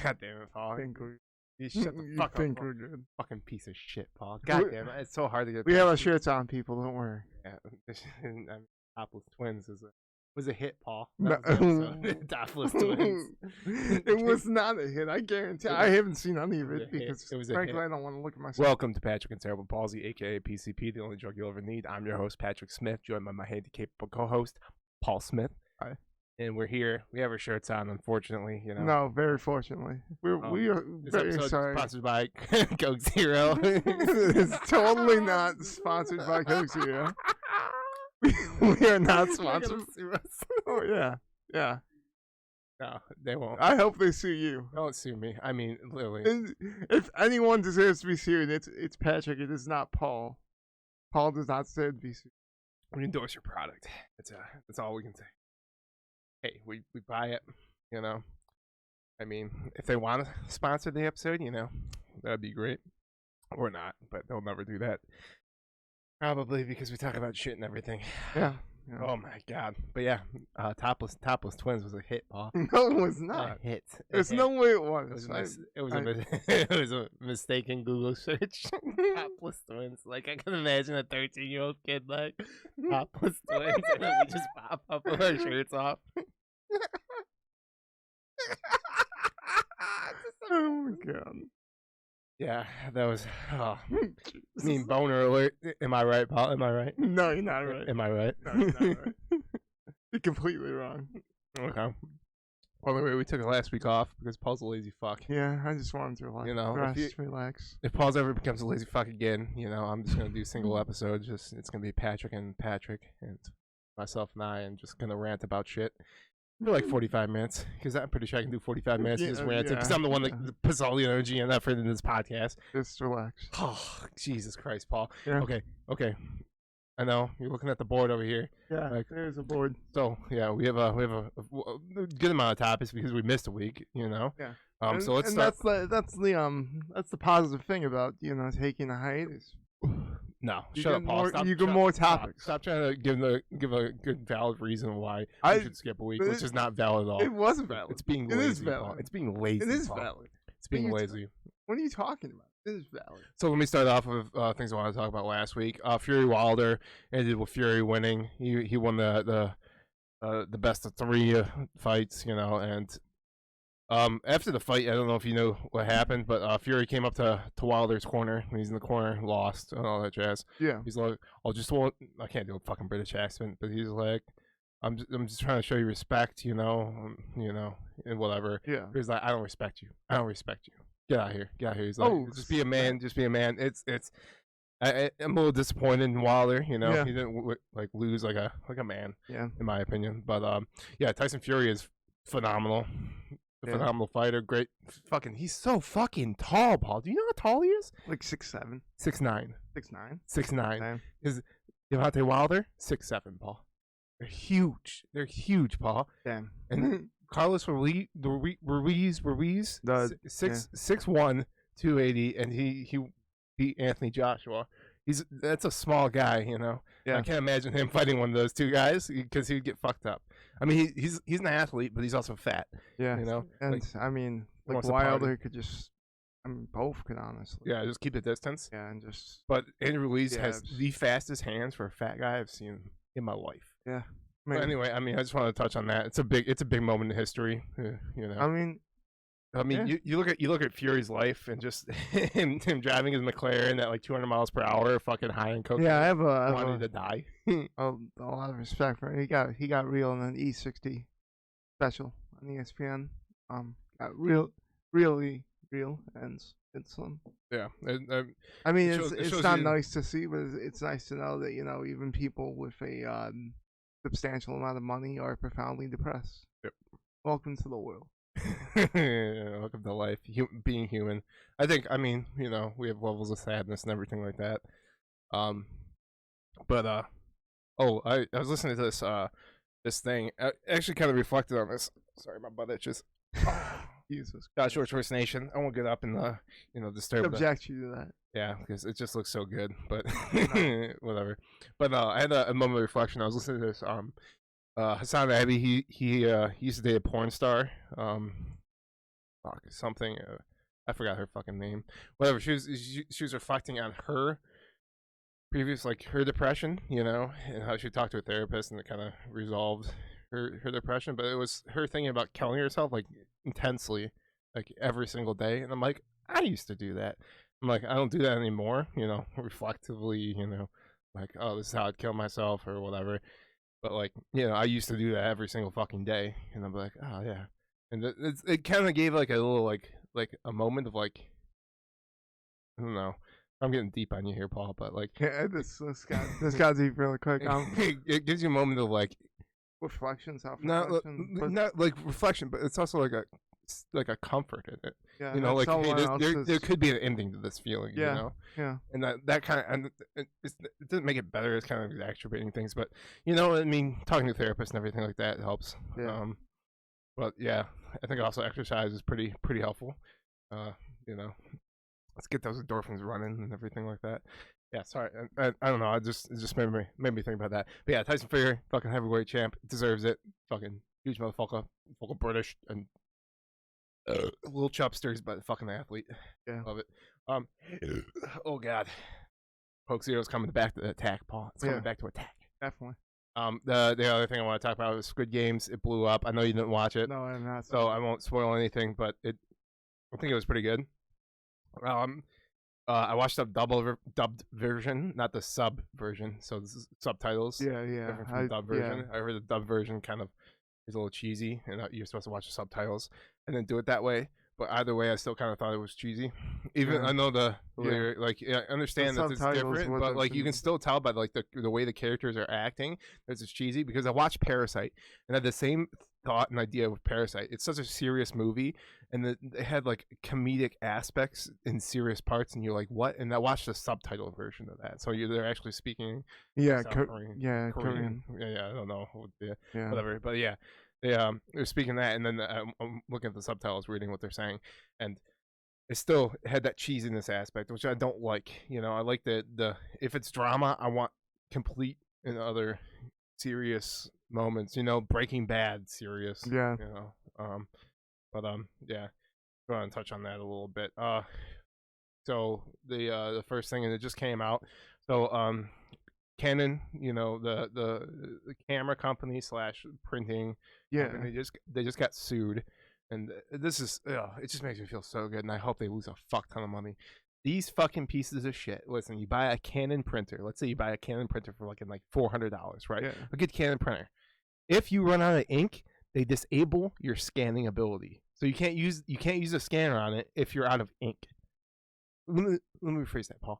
God damn it, Paul. You shut the You fuck think up. we're good? Fucking piece of shit, Paul. God damn it. It's so hard to get. We have our shirts on, people. Don't worry. Yeah, I mean, Topless Twins was a hit, Paul. No. That was the episode. Topless Twins. It was not a hit. I guarantee. I haven't seen any of it because, It was a frankly, hit. I don't want to look at myself. Welcome to Patrick and Cerebral Paulsy, aka PCP, the only drug you'll ever need. I'm your host, Patrick Smith, joined by my handy-capable co-host, Paul Smith. Hi. And we're here. We have our shirts on, unfortunately. You know. No, very fortunately. We are This very episode sorry. sponsored by Coke Zero. It's totally not sponsored by Coke Zero. We are not sponsored. Oh yeah, yeah. No, they won't. I hope they sue you. Don't sue me. I mean, literally. And if anyone deserves to be sued, it's Patrick. It is not Paul. Paul does not deserve to be sued. We endorse your product. That's all we can say. Hey, we buy it. You know. I mean, if they want to sponsor the episode, you know, that'd be great. Or not, but they'll never do that. Probably because we talk about shit and everything. Yeah. Oh my god. But yeah, Topless Twins was a hit, Paul. No, it was not. A hit. There's no way it was. It was a mistaken Google search. Topless Twins. Like, I can imagine a 13-year-old kid like Topless Twins, and then we just pop up with our shirts off. Oh my god. Yeah, that was. Oh. I mean, boner alert. Am I right, Paul? Am I right? No, you're not right. Am I right? No, you're not right. You're completely wrong. Okay. Well, anyway, we took last week off because Paul's a lazy fuck. Yeah, I just wanted to relax. You know, Relax. If Paul's ever becomes a lazy fuck again, you know, I'm just gonna do single episodes. It's gonna be Patrick and myself and I, and just gonna rant about shit. For like 45 minutes, because I'm pretty sure I can do 45 minutes just ranting, because I'm the one that puts all the energy and effort into this podcast. Just relax. Oh, Jesus Christ, Paul. Yeah. Okay. I know you're looking at the board over here. Yeah, like, there's a board. So yeah, we have a good amount of topics because we missed a week. You know. Yeah. So let's start. That's the positive thing about taking a hiatus. No, You shut up, get Paul. more- Stop, you get shut- more stop. topics. Stop trying to give a good valid reason why I- we should skip a week, but which is not valid at all. It wasn't valid. It's being It lazy. is valid. Paul. It's being lazy. It is Paul. valid. It's being What are you lazy. What are you talking about? It is valid. So let me start off with things I want to talk about last week. Fury Wilder ended with Fury winning. He won the best of 3 fights, you know, and after the fight, I don't know if you know what happened, but Fury came up to Wilder's corner. He's in the corner, lost, and all that jazz. Yeah. He's like, I can't do a fucking British accent, but he's like, I'm just trying to show you respect, you know, and whatever. Yeah. He's like, I don't respect you. Get out of here. He's like, just be a man. I'm a little disappointed in Wilder. You know, Yeah. he didn't lose like a man. Yeah. In my opinion. But yeah, Tyson Fury is phenomenal. Phenomenal fighter. Great. He's so fucking tall, Paul. Do you know how tall he is? Like 6'7", 6'9". 6'9". 6'9". Damn. Is Deontay Wilder 6'7", Paul. They're huge, Paul. Damn. And Carlos Ruiz, The- 6'1", 280, and he beat Anthony Joshua. That's a small guy, you know. Yeah. I can't imagine him fighting one of those two guys because he'd get fucked up. I mean, he's an athlete, but he's also fat. Yeah. You know, And I mean, like Wilder could just, both could honestly. Yeah, just keep the distance. Yeah, and just. But Andrew Ruiz has Jabs. the fastest hands for a fat guy I've seen in my life. Yeah. But anyway, I mean, I just want to touch on that. It's a big moment in history. You know. I mean, yeah. you look at Fury's life and just him driving his McLaren at like 200 miles per hour, fucking high in cocaine. Yeah, I have wanting to die. a lot of respect for him. He got real in an E60 special on ESPN. Got really real and some. Yeah. I mean, it it's shows not you- nice to see, but it's nice to know that even people with a substantial amount of money are profoundly depressed. Yep. Welcome to the world. Welcome to life, being human. I mean, you know, we have levels of sadness and everything like that. I was listening to this thing. I actually kind of reflected on this. Sorry, my butt itches. Jesus. Got Short Choice Nation. I won't get up and disturb. Subject you to that. Yeah, because it just looks so good. But whatever. But I had a moment of reflection. I was listening to this. Hassan Abbey. He used to date a porn star. fuck something. I forgot her fucking name. Whatever. She was reflecting on her previous, like, her depression, and how she talked to a therapist and it kind of resolved her depression. But it was her thinking about killing herself, like, intensely, like, every single day. And I'm like, I used to do that. I'm like, I don't do that anymore, reflectively, like, oh, this is how I'd kill myself or whatever. But, like, I used to do that every single fucking day. And I'm like, oh, yeah. And it kind of gave, like, a little, like a moment of, like, I don't know. I'm getting deep on you here, Paul, but, like, Yeah, this got deep really quick. It gives you a moment of, like, reflection, self-reflection, not like reflection, but it's also like a comfort in it. Yeah, like, hey, there could be an ending to this feeling. Yeah. And that kind of, and it doesn't make it better. It's kind of exacerbating things, but I mean, talking to therapists and everything like that helps. Yeah. But yeah, I think also exercise is pretty helpful. Let's get those endorphins running and everything like that. Yeah, sorry, I don't know. It just made me think about that. But yeah, Tyson Fury, fucking heavyweight champ, deserves it. Fucking huge motherfucker, fucking British and little chubsters, but fucking athlete. Yeah, love it. Oh god, Poke Zero's coming back to attack, Paul. It's coming back to attack. Definitely. The other thing I want to talk about is Squid Games. It blew up. I know you didn't watch it. No, I'm not. So I won't spoil anything, but I think it was pretty good. I watched the dubbed version, not the sub version. So this is subtitles. Yeah. Different from the dub version. I heard the dub version kind of is a little cheesy, and you're supposed to watch the subtitles and then do it that way. But either way, I still kind of thought it was cheesy. Even I know I understand that it's different, but like you can still tell by like the way the characters are acting that it's cheesy. Because I watched Parasite and I had the same thought and idea with Parasite. It's such a serious movie, and it had like comedic aspects in serious parts, and you're like, what? And I watched the subtitle version of that, so they're actually speaking. Korean. Yeah, I don't know. Whatever, but yeah. They're speaking that, and then I'm looking at the subtitles, reading what they're saying, and it still had that cheesiness aspect, which I don't like. I like the if it's drama, I want complete and other serious moments. Breaking Bad serious. Yeah. Yeah, go on and touch on that a little bit. So the first thing, and it just came out. So Canon, the camera company / printing company, they just got sued, and this is it just makes me feel so good, and I hope they lose a fuck ton of money. These fucking pieces of shit. Listen, you buy a Canon printer. Let's say you buy a Canon printer for like $400, right? Yeah. A good Canon printer. If you run out of ink, they disable your scanning ability, so you can't use a scanner on it if you're out of ink. Let me rephrase that, Paul.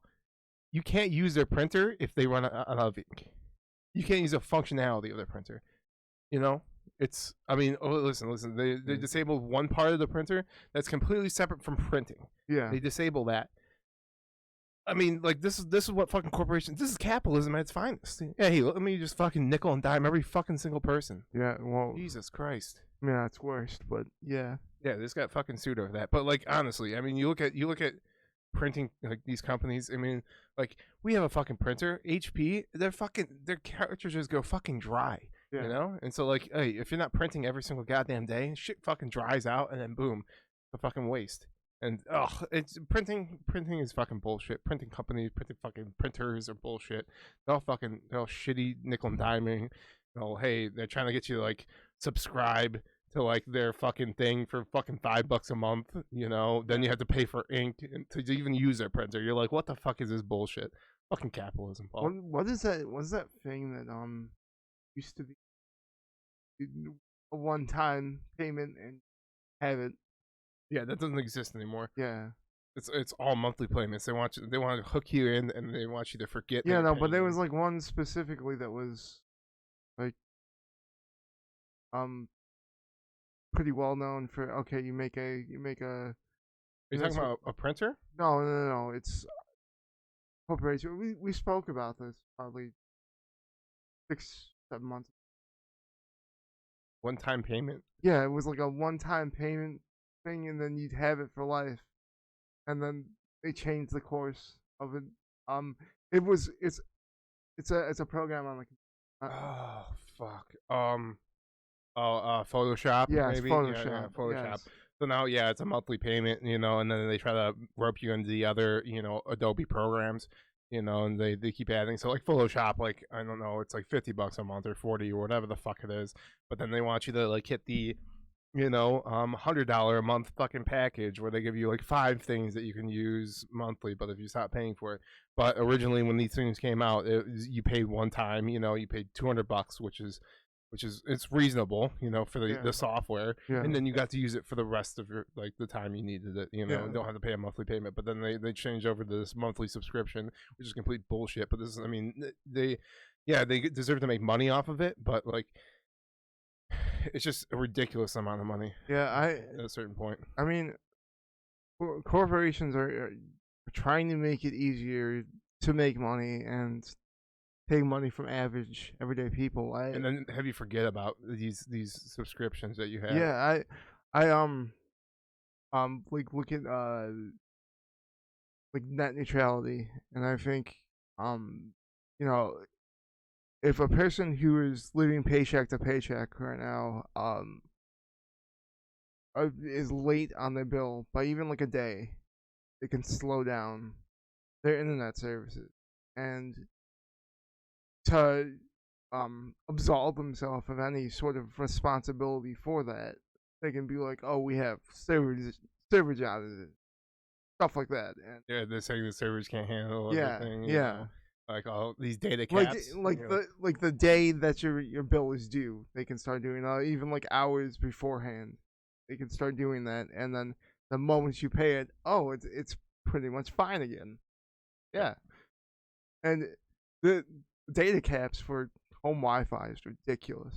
You can't use their printer if they run out of ink. You can't use the functionality of their printer. Listen. They disabled one part of the printer that's completely separate from printing. Yeah. They disable that. I mean, like, this is what fucking corporations. This is capitalism at its finest. Yeah, hey, let me just fucking nickel and dime every fucking single person. Yeah. Well. Jesus Christ. Yeah, it's worst, but yeah. Yeah, this got fucking sued over that. But like, honestly, I mean, you look at printing, like, these companies. I mean, like, we have a fucking printer, HP. Their cartridges go fucking dry. Yeah. And so, like, hey, if you're not printing every single goddamn day, shit fucking dries out, and then boom, a fucking waste. And it's printing is fucking bullshit. Printing companies, fucking printers are bullshit. They're all shitty nickel and diming. Hey, they're trying to get you to, like, subscribe to, like, their fucking thing for fucking $5 a month. Then you have to pay for ink to even use their printer. You're like, what the fuck is this bullshit? Fucking capitalism, Paul. What is that? What's that thing that used to be a one-time payment and have it? Yeah, that doesn't exist anymore. Yeah. It's all monthly payments. They want to hook you in, and they want you to forget. Yeah, no, but there was like one specifically that was like pretty well known for. Okay, you make a. Are you talking about a printer? No. It's corporation. We spoke about this probably 6-7 months. One-time payment. Yeah, it was like a one-time payment thing, and then you'd have it for life, and then they changed the course of it. It's a program on the computer. Oh fuck. Photoshop. Yeah, maybe? Photoshop. Yeah, Photoshop. Yes. So now, yeah, it's a monthly payment, and then they try to rope you into the other, Adobe programs, and they keep adding. So like Photoshop, like I don't know, it's like $50 a month or 40 or whatever the fuck it is. But then they want you to like hit the, $100 a month fucking package where they give you like 5 things that you can use monthly. But if you stop paying for it, but originally when these things came out, you paid one time, you paid $200, which is it's reasonable, for the software, and then you got to use it for the rest of your like the time you needed it, and don't have to pay a monthly payment. But then they changed over to this monthly subscription, which is complete bullshit. But this is, I mean, they deserve to make money off of it, but like it's just a ridiculous amount of money. Yeah, at a certain point. I mean, corporations are trying to make it easier to make money and take money from average everyday people. And then have you forget about these subscriptions that you have? Yeah, like look at like net neutrality, and I think you know, if a person who is living paycheck to paycheck right now is late on their bill by even like a day, they can slow down their internet services and to absolve themselves of any sort of responsibility for that. They can be like, "Oh, we have server outages, stuff like that." And yeah, they're saying the servers can't handle everything. Yeah. Like all these data caps. Like the day that your bill is due, they can start doing that. Even like hours beforehand, they can start doing that. And then the moment you pay it, oh, it's pretty much fine again. Yeah. And the data caps for home Wi-Fi is ridiculous.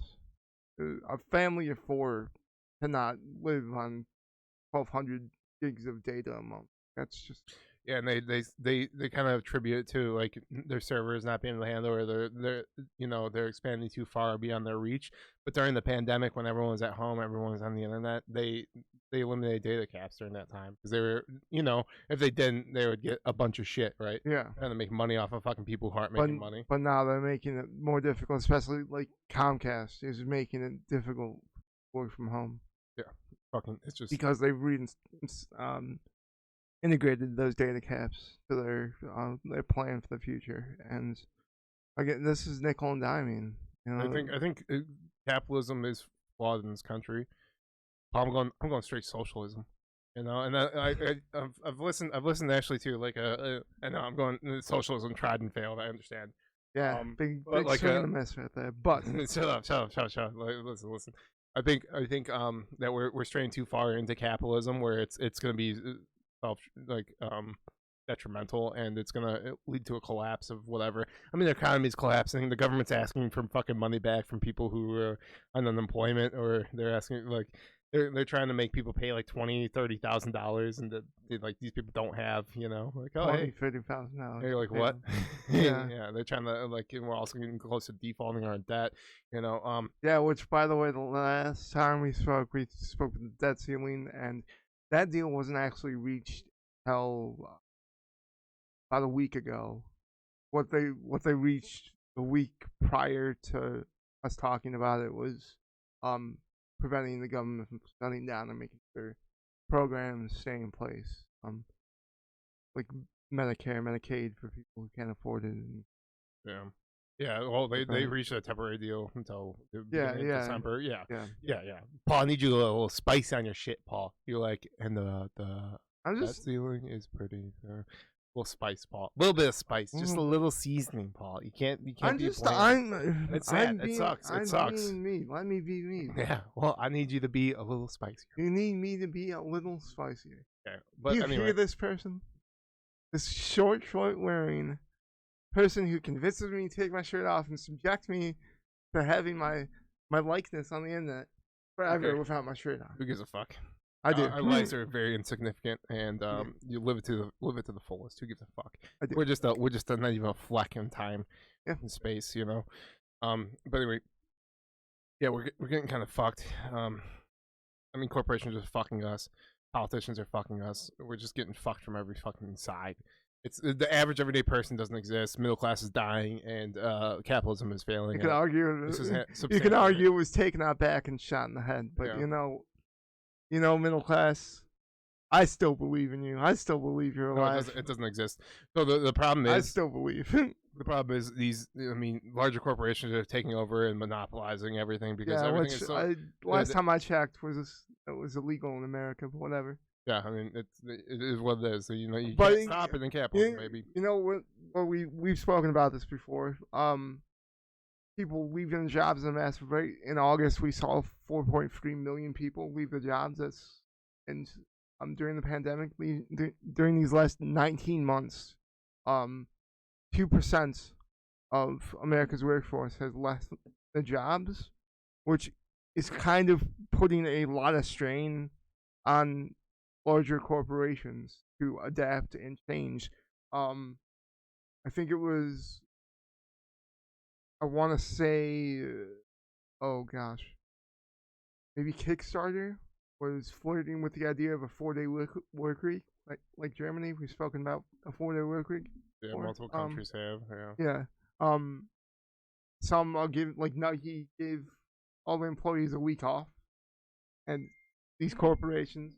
A family of 4 cannot live on 1,200 gigs of data a month. That's just Yeah, and they kind of attribute it to like their servers not being able to handle, or they're expanding too far beyond their reach. But during the pandemic, when everyone was at home, everyone was on the internet, they eliminated data caps during that time because they were, if they didn't, they would get a bunch of shit, right? yeah. Trying to make money off of fucking people who aren't making money. But now they're making it more difficult, especially like Comcast is making it difficult to work from home. Yeah, fucking, it's just because they've integrated those data caps to their plan for the future. And again, this is nickel and diming. I think capitalism is flawed in this country. I'm going straight socialism, and I've listened actually to like I know I'm going socialism tried and failed. I understand. Yeah, big like swing and a miss right there. But shut up. Like, listen. I think that we're straying too far into capitalism, where it's going to be detrimental, and it's going to lead to a collapse of whatever. I mean, the economy's collapsing. The government's asking for fucking money back from people who are on unemployment, or they're asking like they're trying to make people pay like $20,000-$30,000, and like these people don't have, like, oh, hey, $30,000. They're like, what? Yeah, they're trying to like, and we're also getting close to defaulting our debt, Yeah, which by the way, the last time we spoke with the debt ceiling, and that deal wasn't actually reached till about a week ago. What they reached the week prior to us talking about it was preventing the government from shutting down and making sure programs stay in place. Like Medicare, Medicaid for people who can't afford it. Yeah. Well, they reached a temporary deal until December. Yeah. Paul, I need you a little spice on your shit, Paul. You're like, and the debt ceiling is pretty. Little spice, Paul. A little bit of spice, just a little seasoning, Paul. You can't be bland. It's sad. It sucks. It sucks. Me. Let me be me. Yeah. Well, I need you to be a little spicier. You need me to be a little spicier. Okay. But Do you anyway. hear this person? This short wearing person who convinces me to take my shirt off and subject me to having my likeness on the internet forever without my shirt on. Who gives a fuck? I do. Our lives are very insignificant, and you live it to the fullest. Who gives a fuck? I do. We're just not even a fleck in time, in space, But anyway, yeah, we're getting kind of fucked. I mean, corporations are fucking us. Politicians are fucking us. We're just getting fucked from every fucking side. It's the average everyday person doesn't exist. Middle class is dying, and capitalism is failing. You could argue. This is you could argue it was taken out back and shot in the head, but middle class. I still believe in you. I still believe you're No, alive. it doesn't exist. So the problem I is still believe. the problem is these. I mean, larger corporations are taking over and monopolizing everything because Yeah, everything which is so. last time I checked it was illegal in America, but whatever. Yeah, I mean, it is what it is. So, you But can't stop it in capitalism, baby. you know what we've spoken about this before. People leaving jobs at a massive rate. In August, we saw 4.3 million people leave their jobs. And during the pandemic, during these last 19 months, 2% of America's workforce has left the jobs, which is kind of putting a lot of strain on larger corporations to adapt and change. I think it was, I want to say, oh gosh, maybe Kickstarter was flirting with the idea of a 4-day work week, like Germany. We've spoken about a 4-day work week. Yeah, multiple countries have. Yeah. Yeah. Some give Nike gave all the employees a week off, and these corporations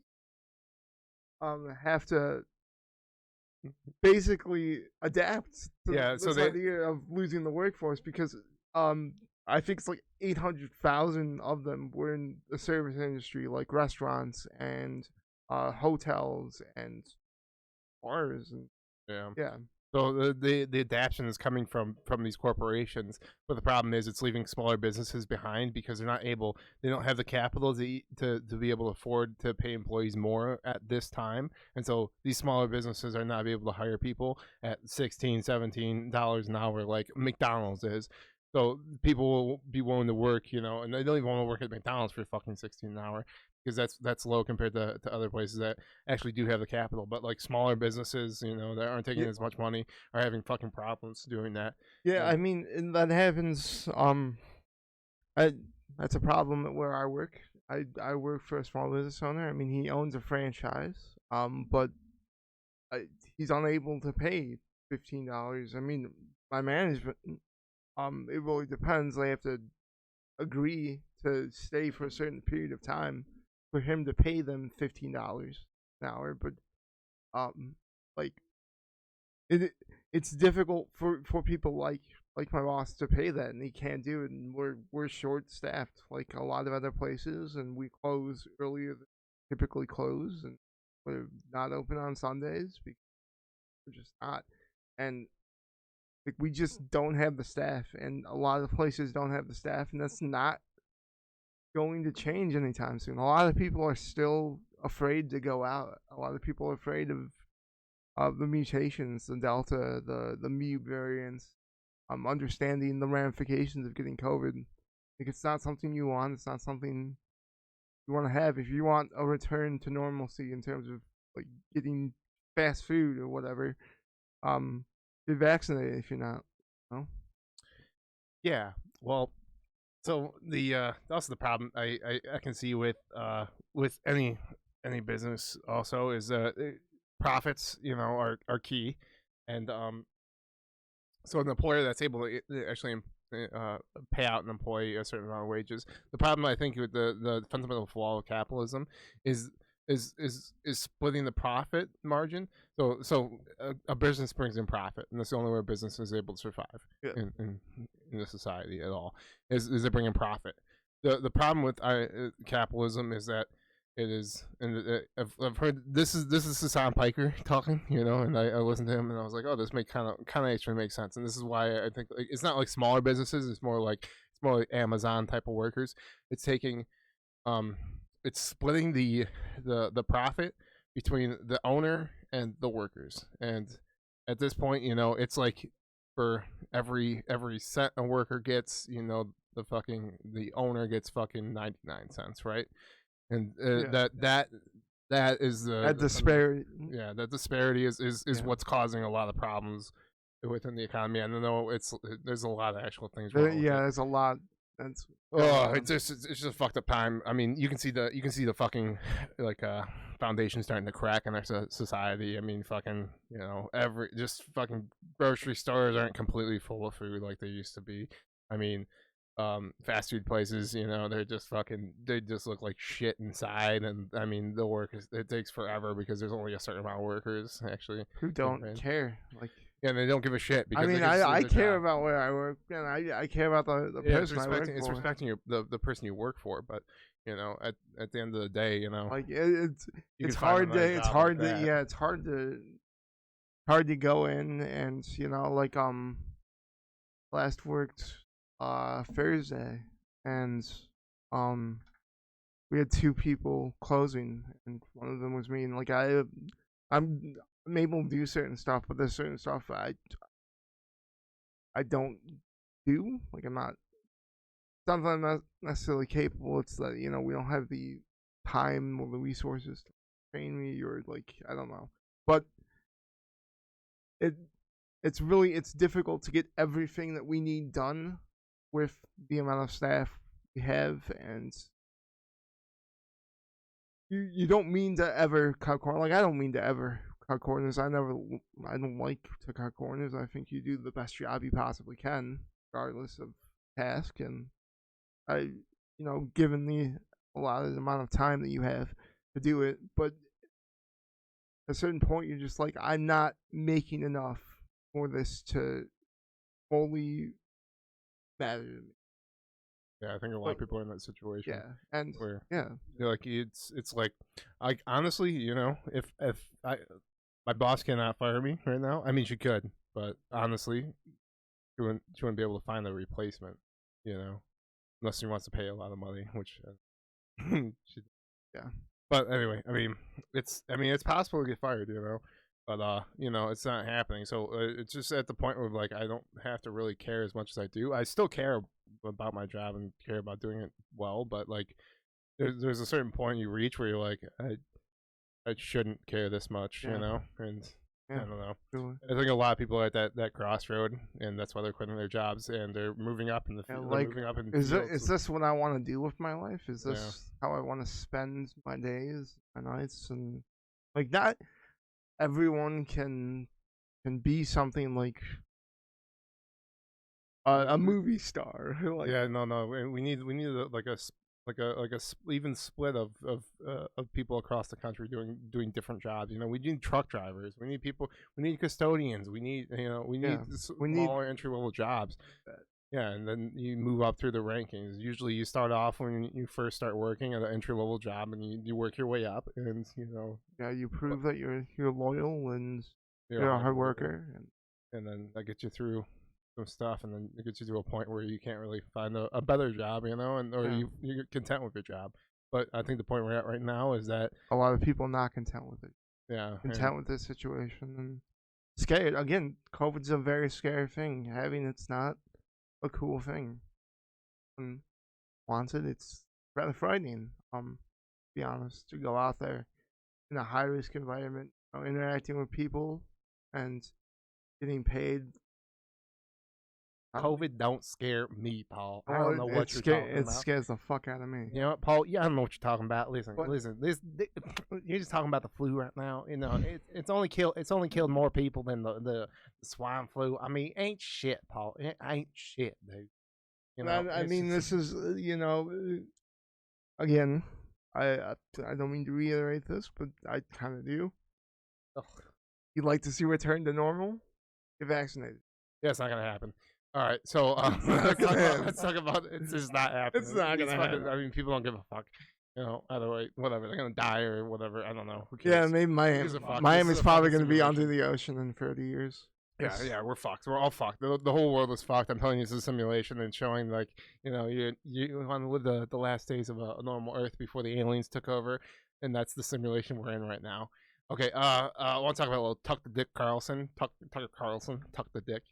have to basically adapt to this idea of losing the workforce because I think it's like 800,000 of them were in the service industry, like restaurants and hotels and bars and yeah. So the adaptation is coming from these corporations, but the problem is it's leaving smaller businesses behind because they don't have the capital to be able to afford to pay employees more at this time, and so these smaller businesses are not able to hire people at $16-17 an hour like McDonald's is. So people will be willing to work, and they don't even want to work at McDonald's for fucking 16 an hour because that's low compared to other places that actually do have the capital. But like smaller businesses, that aren't taking as much money are having fucking problems doing that. Yeah, I mean that happens. That's a problem at where I work. I work for a small business owner. I mean, he owns a franchise. But he's unable to pay $15. I mean, my management. It really depends. They have to agree to stay for a certain period of time for him to pay them $15 an hour. But like it's difficult for people like my boss to pay that, and he can't do it. And we're short staffed like a lot of other places, and we close earlier than typically close, and we're not open on Sundays because we're just not. And like we just don't have the staff, and a lot of places don't have the staff, and that's not going to change anytime soon. A lot of people are still afraid to go out. A lot of people are afraid of the mutations, the Delta, the Mu variants. Understanding the ramifications of getting COVID. Like it's not something you want. It's not something you want to have. If you want a return to normalcy in terms of like getting fast food or whatever, get vaccinated if you're not. No. Yeah. Well, so also the problem I can see with any business also is profits are key, and so an employer that's able to actually pay out an employee a certain amount of wages. The problem I think with the fundamental flaw of capitalism is splitting the profit margin. So a business brings in profit, and that's the only way a business is able to survive in the society at all is they bring in profit. The problem with capitalism is that it is, and I've heard this is Hassan Piker talking, and I listened to him and I was like, oh, this kind of actually makes sense, and this is why I think it's not like smaller businesses, it's more like Amazon type of workers. It's taking, it's splitting the profit between the owner and the workers, and at this point, it's like for every cent a worker gets, the owner gets fucking 99 cents, right? And that is that disparity. That disparity is what's causing a lot of problems within the economy. I don't know, there's a lot of actual things wrong. There's a lot. That's it's just a fucked up time. I mean, you can see the fucking like foundation starting to crack in our society. I mean, fucking just fucking grocery stores aren't completely full of food like they used to be. I mean, fast food places, they're just they just look like shit inside, and I mean the work it takes forever because there's only a certain amount of workers actually who don't care. Like, yeah, and they don't give a shit because I mean, I care about where I work, and I care about the person I work for. It's respecting the person you work for, but at the end of the day, like it's hard to hard to go in and like last worked Thursday, and we had 2 people closing, and one of them was me. And like I'm able to do certain stuff, but there's certain stuff I don't do. Like I'm not something I'm not necessarily capable. It's that we don't have the time or the resources to train me, or like I don't know, but it's difficult to get everything that we need done with the amount of staff we have, and you don't mean to ever cut corners. Like I don't mean to ever cut corners. I don't like to cut corners. I think you do the best job you possibly can, regardless of task, and given the allotted amount of time that you have to do it, but at a certain point you're just like, I'm not making enough for this to fully matter to me. Yeah, I think a lot of people are in that situation. Yeah, and where yeah, like it's like honestly, if my boss cannot fire me right now. I mean, she could, but honestly, she wouldn't be able to find a replacement. Unless she wants to pay a lot of money, which yeah. But anyway, I mean, it's possible to get fired, but it's not happening. So it's just at the point where like I don't have to really care as much as I do. I still care about my job and care about doing it well, but like there's a certain point you reach where you're like, I shouldn't care this much, and Yeah, I don't know. Really. I think a lot of people are at that crossroad, and that's why they're quitting their jobs and they're moving up in the field. Like, moving up in is this what I want to do with my life? Is this Yeah. how I want to spend my days, my nights, and like not everyone can be something like a movie star. Like, Yeah, no. We need like a even split of people across the country doing different jobs. We need truck drivers. We need people. We need custodians. We need smaller entry level jobs. Yeah, and then you move up through the rankings. Usually, you start off when you first start working at an entry level job, and you work your way up, and yeah, you prove that you're loyal and you're a hard worker, and then that gets you through some stuff, and then it gets you to a point where you can't really find a better job, or you're content with your job. But I think the point we're at right now is that a lot of people are not content with it. Yeah, content with this situation and scared. Again, COVID's a very scary thing. Having it's not a cool thing. And wanted, it's rather frightening. To be honest, to go out there in a high risk environment, interacting with people and getting paid. COVID don't scare me, Paul. I don't know what you're talking about. It scares the fuck out of me. You know what, Paul? Yeah, I don't know what you're talking about. Listen. You're just talking about the flu right now. It's only killed more people than the swine flu. I mean, ain't shit, Paul. It ain't shit, dude. I mean, this is again, I don't mean to reiterate this, but I kind of do. Ugh. You'd like to see return to normal? Get vaccinated. Yeah, it's not gonna happen. All right, so let's talk about it's just not happening. It's not gonna happen. I mean, people don't give a fuck. Either way, whatever. They're gonna die or whatever. I don't know. Who cares? Yeah, maybe Miami's probably gonna be under the ocean in 30 years. Yeah, we're fucked. We're all fucked. The whole world is fucked. I'm telling you, it's a simulation and showing like you want to live the last days of a normal Earth before the aliens took over, and that's the simulation we're in right now. Okay, I want to talk about a little Tuck the Dick Carlson. Tucker Carlson, Tuck the Dick.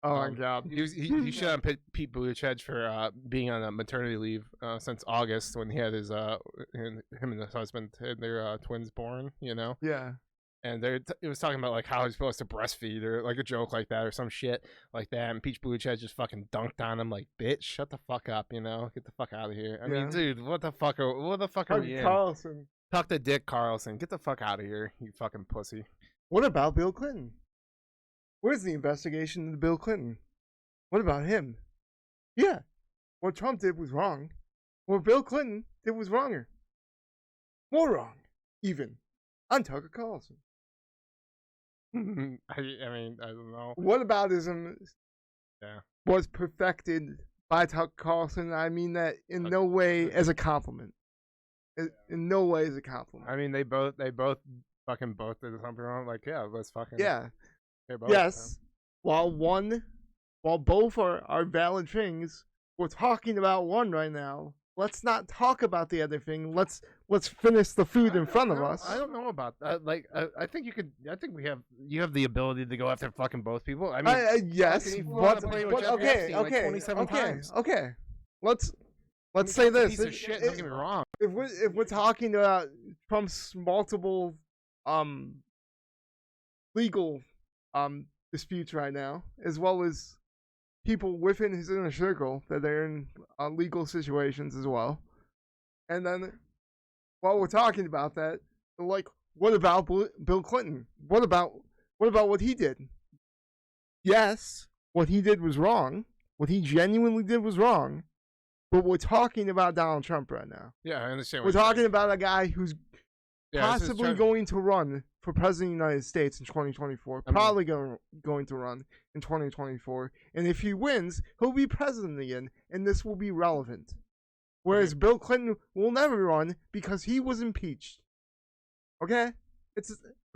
Oh my God! He shit on Pete Buttigieg for being on a maternity leave since August when he had him and his husband had their twins born. Yeah. And it was talking about like how he's supposed to breastfeed or like a joke like that or some shit like that. And Pete Buttigieg just fucking dunked on him like, bitch, shut the fuck up, get the fuck out of here. I mean, dude, what the fuck are we in? Carlson. Tuck the Dick Carlson, get the fuck out of here, you fucking pussy. What about Bill Clinton? Where's the investigation into Bill Clinton? What about him? Yeah, what Trump did was wrong. What Bill Clinton did was wronger. More wrong, even, on Tucker Carlson. I mean, I don't know. Whataboutism Yeah. was perfected by Tucker Carlson. I mean that in no way as a compliment. In no way as a compliment. I mean, they both fucking both did something wrong. Like, yeah, let's fucking. Yeah. Both, yes. While both are valid things, we're talking about one right now. Let's not talk about the other thing. Let's finish the food in front of us. I don't know about that. Like, I think you could. I think you have the ability to go after fucking both people. I mean, yes. Okay. Let's say this. Piece of shit. Don't get me wrong. If we're talking about Trump's multiple legal disputes right now, as well as people within his inner circle that they're in legal situations as well. And then while we're talking about that, like, what about Bill Clinton? What about what he did? Yes, what he did was wrong. What he genuinely did was wrong. But we're talking about Donald Trump right now. Yeah, I understand. We're talking about a guy who's possibly going to run for president of the United States in 2024. Probably going to run in 2024. And if he wins, he'll be president again, and this will be relevant. Whereas Bill Clinton will never run because he was impeached. Okay?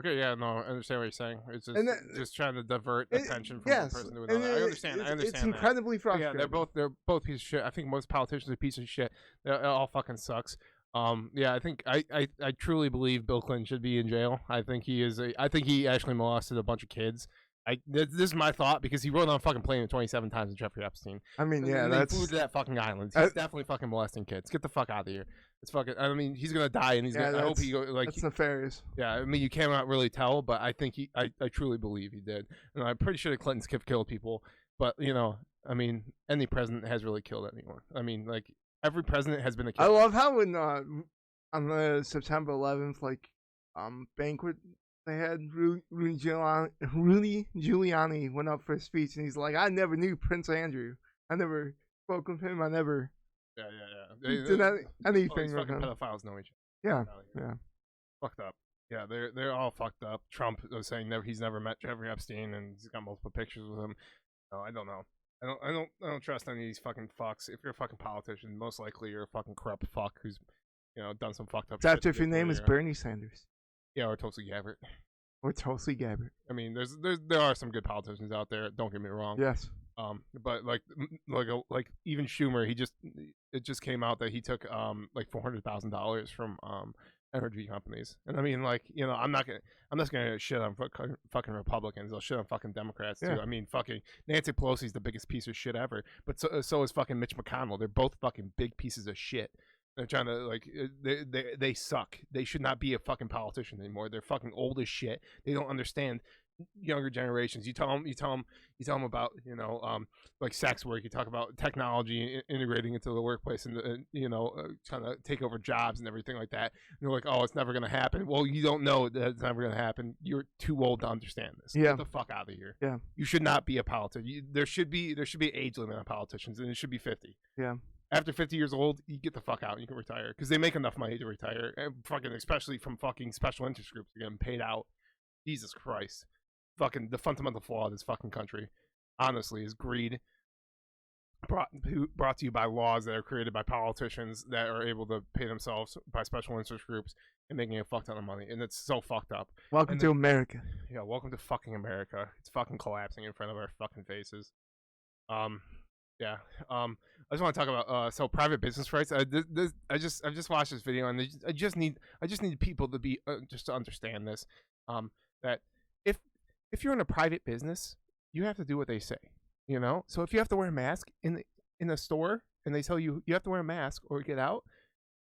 Okay, yeah, no, I understand what you're saying. It's just trying to divert attention from one person to another. I understand. It's incredibly frustrating. Yeah, they're both pieces of shit. I think most politicians are pieces of shit. It all fucking sucks. Yeah, I think I truly believe Bill Clinton should be in jail. I think he is. I think he actually molested a bunch of kids. This is my thought because he rode on a fucking plane 27 times with Jeffrey Epstein. I mean, yeah, and that's. He flew to that fucking island. He's definitely fucking molesting kids. Get the fuck out of here. It's fucking. I mean, he's gonna die, and he's. I hope he go like. That's nefarious. Yeah, I mean, you cannot really tell, but I think I truly believe he did, and I'm pretty sure the Clintons have killed people. But I mean, any president has really killed anyone. I mean, like every president has been a killer. I love how when on the September 11th banquet they had Rudy Giuliani went up for a speech, and he's like, I never knew Prince Andrew. I never spoke with him. I never. Yeah. Did anything with fucking him. pedophiles know each other. Yeah. Fucked up. Yeah, they're all fucked up. Trump was saying he's never met Jeffrey Epstein, and he's got multiple pictures with him. No, I don't know. I don't trust any of these fucking fucks. If you're a fucking politician, most likely you're a fucking corrupt fuck who's done some fucked up. Except if your name is Bernie Sanders. Yeah, or Tulsi Gabbard. I mean, there are some good politicians out there. Don't get me wrong. Yes. But like even Schumer, it just came out that he took like $400,000 from energy companies, and I mean, like, I'm just gonna shit on fucking Republicans. I'll shit on fucking Democrats too. Yeah. I mean, fucking Nancy Pelosi's the biggest piece of shit ever, but so is fucking Mitch McConnell. They're both fucking big pieces of shit. They're trying to they suck. They should not be a fucking politician anymore. They're fucking old as shit. They don't understand younger generations. You tell them about like sex work. You talk about technology integrating into the workplace and trying to take over jobs and everything like that. And they're like, oh, it's never gonna happen. Well, you don't know that it's never gonna happen. You're too old to understand this. Yeah. Get the fuck out of here. Yeah. You should not be a politician. There should be an age limit on politicians, and it should be 50. Yeah. After 50 years old, you get the fuck out. You can retire because they make enough money to retire. And fucking, especially from fucking special interest groups, they're getting paid out. Jesus Christ. Fucking the fundamental flaw of this fucking country, honestly, is greed. Brought to you by laws that are created by politicians that are able to pay themselves by special interest groups and making a fuck ton of money. And it's so fucked up. Welcome to America. Yeah, welcome to fucking America. It's fucking collapsing in front of our fucking faces. Yeah. I just want to talk about so private business rights. I just watched this video, and I just need people to be just to understand this. That if you're in a private business, you have to do what they say. So if you have to wear a mask in a store, and they tell you have to wear a mask or get out,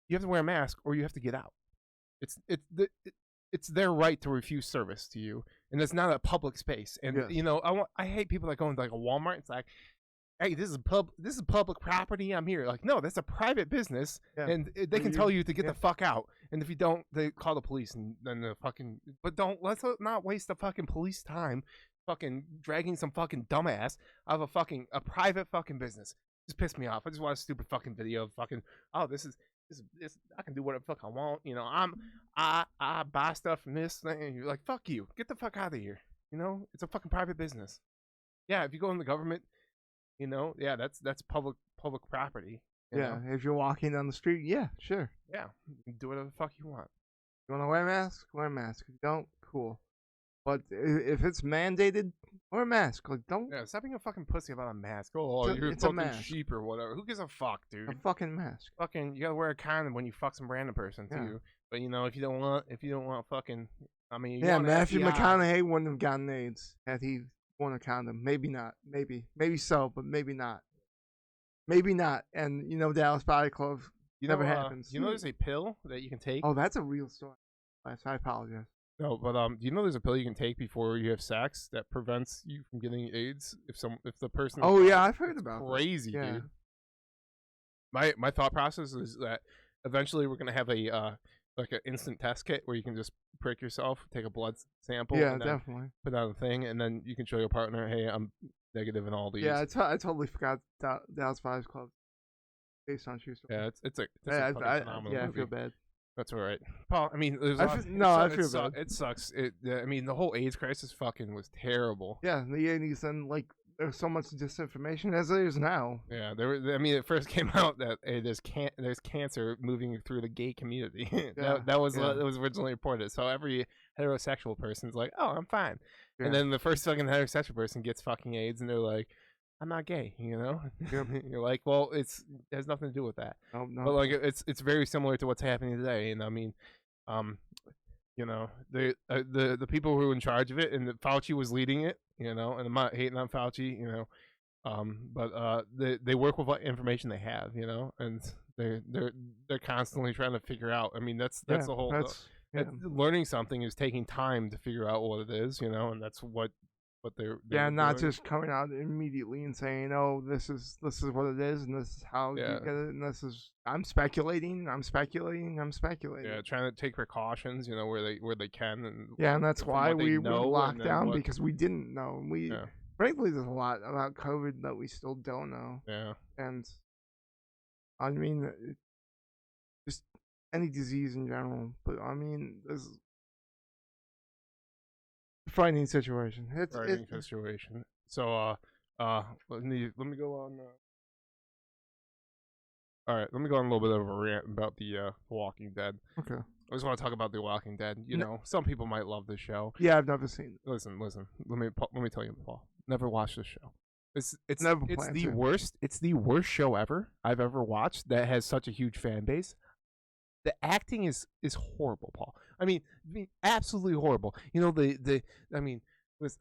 you have to wear a mask or you have to get out. It's their right to refuse service to you, and it's not a public space. And yes. I hate people that go into like a Walmart. It's like, hey, this is public property. I'm here. Like, no, that's a private business, and they can tell you to get the fuck out. And if you don't, they call the police, and then the fucking. But let's not waste the fucking police time, fucking dragging some fucking dumbass out of a private fucking business. Just pissed me off. I just watched a stupid fucking video of fucking. Oh, this. I can do whatever the fuck I want. You know, I buy stuff from this thing. And you're like, fuck you. Get the fuck out of here. You know, it's a fucking private business. Yeah, if you go in the government, you know, yeah, that's public property. Yeah, if you're walking down the street, yeah, sure. Yeah, you can do whatever the fuck you want. You want to wear a mask? Wear a mask. If you don't, cool. But if it's mandated, wear a mask. Like, don't. Yeah, stop being a fucking pussy about a mask. Oh, you're a fucking sheep or whatever. Who gives a fuck, dude? A fucking mask. Fucking, you gotta wear a condom when you fuck some random person too. Yeah. But you know, if you don't want fucking, I mean, yeah, Matthew McConaughey wouldn't have gotten AIDS had he worn a condom. Maybe not. Maybe so, but maybe not. Maybe not. And you know, Dallas Body Club never happens. You know, there's a pill that you can take. Oh, that's a real story. I apologize. No, but do you know there's a pill you can take before you have sex that prevents you from getting AIDS if the person? Oh yeah, I've heard about that. Crazy, dude. My thought process is that eventually we're gonna have a like an instant test kit where you can just prick yourself, take a blood sample, yeah, and definitely put out a thing, and then you can show your partner, hey, I'm negative in all these. Yeah, I totally forgot Dallas Buyers Club based on true story. Yeah, it's a phenomenal movie. I feel bad. That's all right, Paul. I mean, I feel bad. It sucks. I mean, the whole AIDS crisis fucking was terrible. Yeah, in the 80s, and like there's so much disinformation as there is now. Yeah, I mean, it first came out that hey, there's cancer moving through the gay community. that was originally reported. So every heterosexual person's like, oh, I'm fine. Yeah. And then the first fucking heterosexual person gets fucking AIDS, and they're like, I'm not gay, you know. Yep. You're like, well, it has nothing to do with that. Oh, no. But like, it's very similar to what's happening today. And I mean, you know, the people who were in charge of it, and Fauci was leading it, you know. And I'm not hating on Fauci, you know, but they work with what information they have, you know, and they're constantly trying to figure out. I mean, that's the whole. Learning something is taking time to figure out what it is, you know, and that's what they're not doing. Just coming out immediately and saying, oh, this is what it is, and this is how you get it, and this is I'm speculating. Yeah, trying to take precautions, you know, where they can, and that's why we were locked down because we didn't know. Frankly, there's a lot about COVID that we still don't know. Yeah, and I mean, just any disease in general, but I mean, there's frightening situation. Situation. So let me go on. All right, let me go on a little bit of a rant about the Walking Dead. Okay. I just want to talk about the Walking Dead. You know, some people might love this show. Yeah, I've never seen it. Listen. Let me tell you, Paul. Never watched this show. It's the worst. It's the worst show ever I've ever watched that has such a huge fan base. The acting is horrible, Paul. I mean, absolutely horrible. You know, I mean,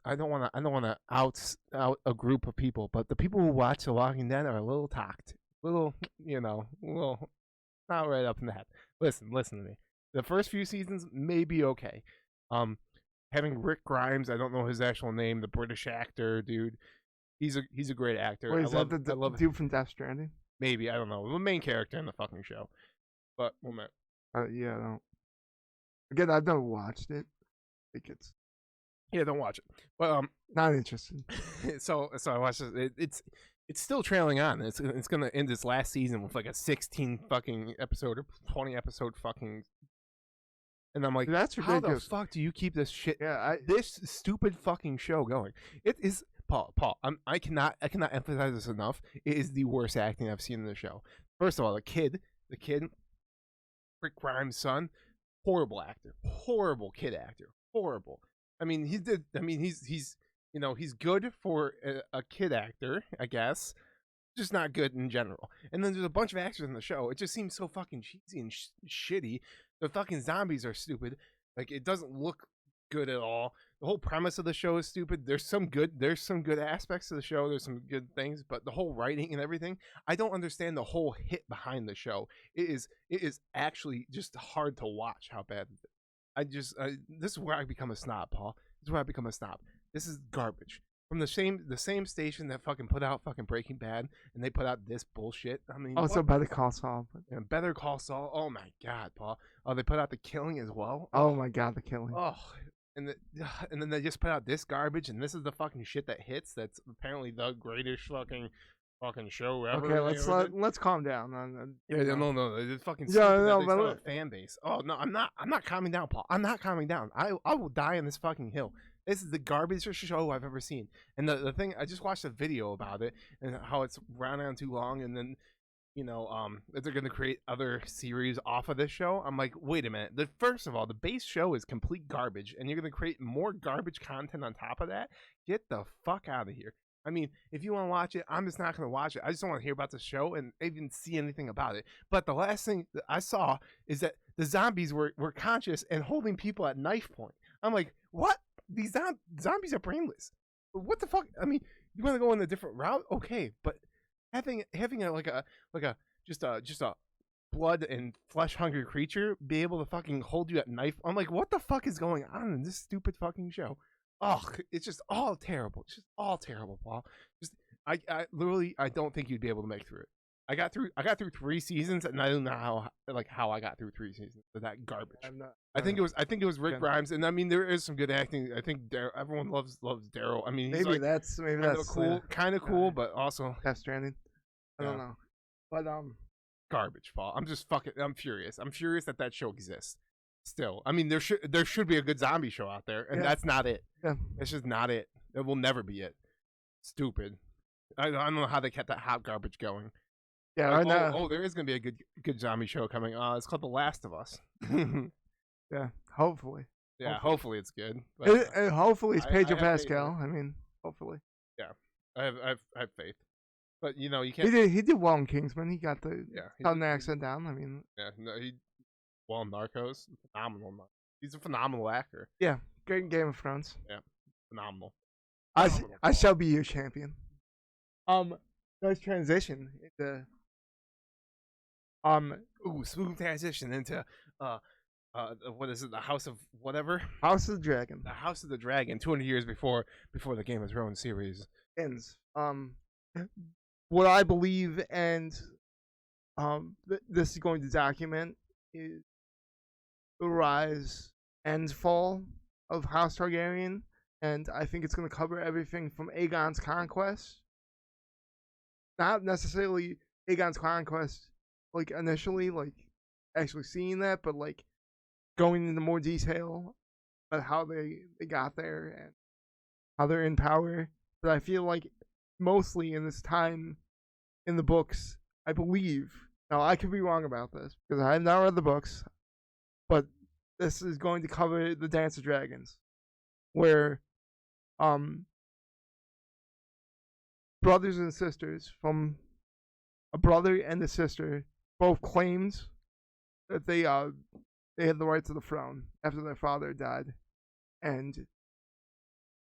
I don't want to out a group of people, but the people who watch The Walking Dead are a little not right up in the head. Listen to me. The first few seasons may be okay. Having Rick Grimes, I don't know his actual name, the British actor, dude. He's a great actor. Wait, is that the dude from Death Stranding? Maybe, I don't know. The main character in the fucking show. But one minute. Yeah, I don't. Again, I've never watched it. I think it's. Yeah, don't watch it. But not interested. So I watched it. It's still trailing on. It's gonna end its last season with like a 16 fucking episode or 20 episode fucking. And I'm like, that's ridiculous. How the fuck do you keep this shit? Yeah, this stupid fucking show going. It is. Paul, I cannot emphasize this enough. It is the worst acting I've seen in the show. First of all, the kid, Rick Grimes' son, horrible actor, horrible kid actor, horrible. I mean, he's you know, he's good for a kid actor, I guess, just not good in general. And then there's a bunch of actors in the show. It just seems so fucking cheesy and shitty. The fucking zombies are stupid. Like, it doesn't look good at all. The whole premise of the show is stupid. There's some good aspects of the show. There's some good things, but the whole writing and everything, I don't understand the whole hit behind the show. It is actually just hard to watch how bad it is. This is where I become a snob, Paul. This is where I become a snob. This is garbage. From the same station that fucking put out fucking Breaking Bad, and they put out this bullshit. I mean, also Better Call Saul. And Better Call Saul. Oh my God, Paul. Oh, they put out The Killing as well. Oh my God, The Killing. Oh. And then they just put out this garbage, and this is the fucking shit that hits. That's apparently the greatest fucking fucking show ever. Okay, let's calm down. Yeah, no. It's fucking Yeah, stupid no, that they but still have a fan base. Oh no, I'm not calming down, Paul. I'm not calming down. I will die on this fucking hill. This is the garbage show I've ever seen. And the thing, I just watched a video about it and how it's running on too long, and then that they're gonna create other series off of this show. I'm like, wait a minute. First of all, the base show is complete garbage, and you're gonna create more garbage content on top of that. Get the fuck out of here. I mean, if you want to watch it, I'm just not going to watch it. I just don't want to hear about the show and even see anything about it. But the last thing that I saw is that the zombies were conscious and holding people at knife point. I'm like, what? These zombies are brainless. What the fuck? I mean, you want to go in a different route? Okay, but having just a blood and flesh hungry creature be able to fucking hold you at knife. I'm like, what the fuck is going on in this stupid fucking show? Oh, it's just all terrible. It's just all terrible, Paul. Just I literally I don't think you'd be able to make through it. I got through 3 seasons, and I don't know how I got through 3 seasons of that garbage. I think it was Rick Grimes, and I mean there is some good acting. I think everyone loves Daryl. I mean, he's that's cool, kind of cool, but also Death Stranding. I don't know, but garbage, Paul. I'm furious. I'm furious that show exists. Still, I mean, there should be a good zombie show out there, and that's not it. Yeah. It's just not it. It will never be it. Stupid. I don't know how they kept that hot garbage going. Yeah, like, right now. Oh, there is gonna be a good zombie show coming. It's called The Last of Us. Yeah, hopefully. Yeah, hopefully it's good. But hopefully it's Pedro Pascal. I mean, hopefully. Yeah, I have faith. But you can't. He did well in Kingsman. He got the accent down. I mean. Yeah, no, he. Well, Narcos, phenomenal. He's a phenomenal actor. Yeah, great in Game of Thrones. Yeah, phenomenal. I shall be your champion. Nice transition into. Smooth transition into what is it? The House of whatever. House of the Dragon. The House of the Dragon. 200 years before the Game of Thrones series ends. What I believe, and this is going to document is the rise and fall of House Targaryen, and I think it's going to cover everything from Aegon's conquest. Not necessarily Aegon's conquest, like initially, like actually seeing that, but like going into more detail about how they got there and how they're in power. But I feel like mostly in this time in the books, I believe. Now I could be wrong about this because I have not read the books, but this is going to cover the Dance of Dragons, where brothers and sisters from a brother and a sister both claimed that they had the right to the throne after their father died, and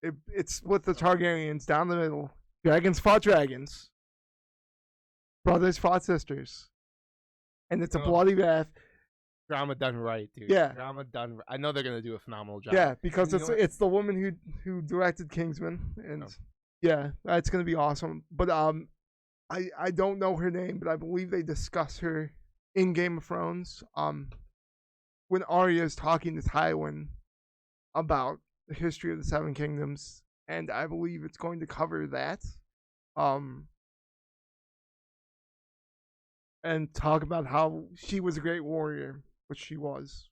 it split the Targaryens down the middle. Dragons fought dragons, brothers fought sisters, and it's a bloody bath. Drama done right, dude. Yeah, drama done. I know they're gonna do a phenomenal job. Yeah, because it's the woman who directed Kingsman, and yeah, that's gonna be awesome. But I don't know her name, but I believe they discuss her in Game of Thrones. When Arya is talking to Tywin about the history of the Seven Kingdoms, and I believe it's going to cover that. And talk about how she was a great warrior, which she was.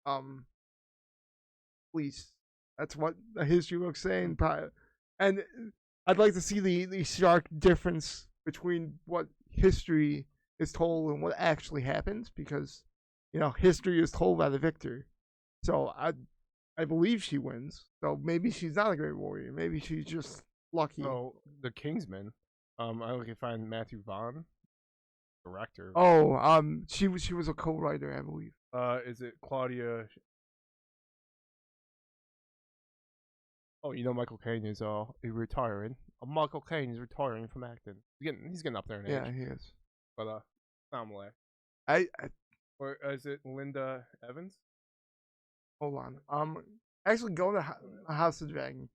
At least that's what the history book's saying. And I'd like to see the stark difference between what history is told and what actually happens, because history is told by the victor. So I believe she wins. So maybe she's not a great warrior. Maybe she's just lucky. Oh, the Kingsman. I can find Matthew Vaughn, director. Oh, she was a co-writer, I believe. Is it Claudia? Oh, Michael Caine is retiring. Michael Caine is retiring from acting. He's getting up there in age. Yeah, he is. But phenomenal actor. Or is it Linda Evans? Hold on. Actually, go to House of Dragon.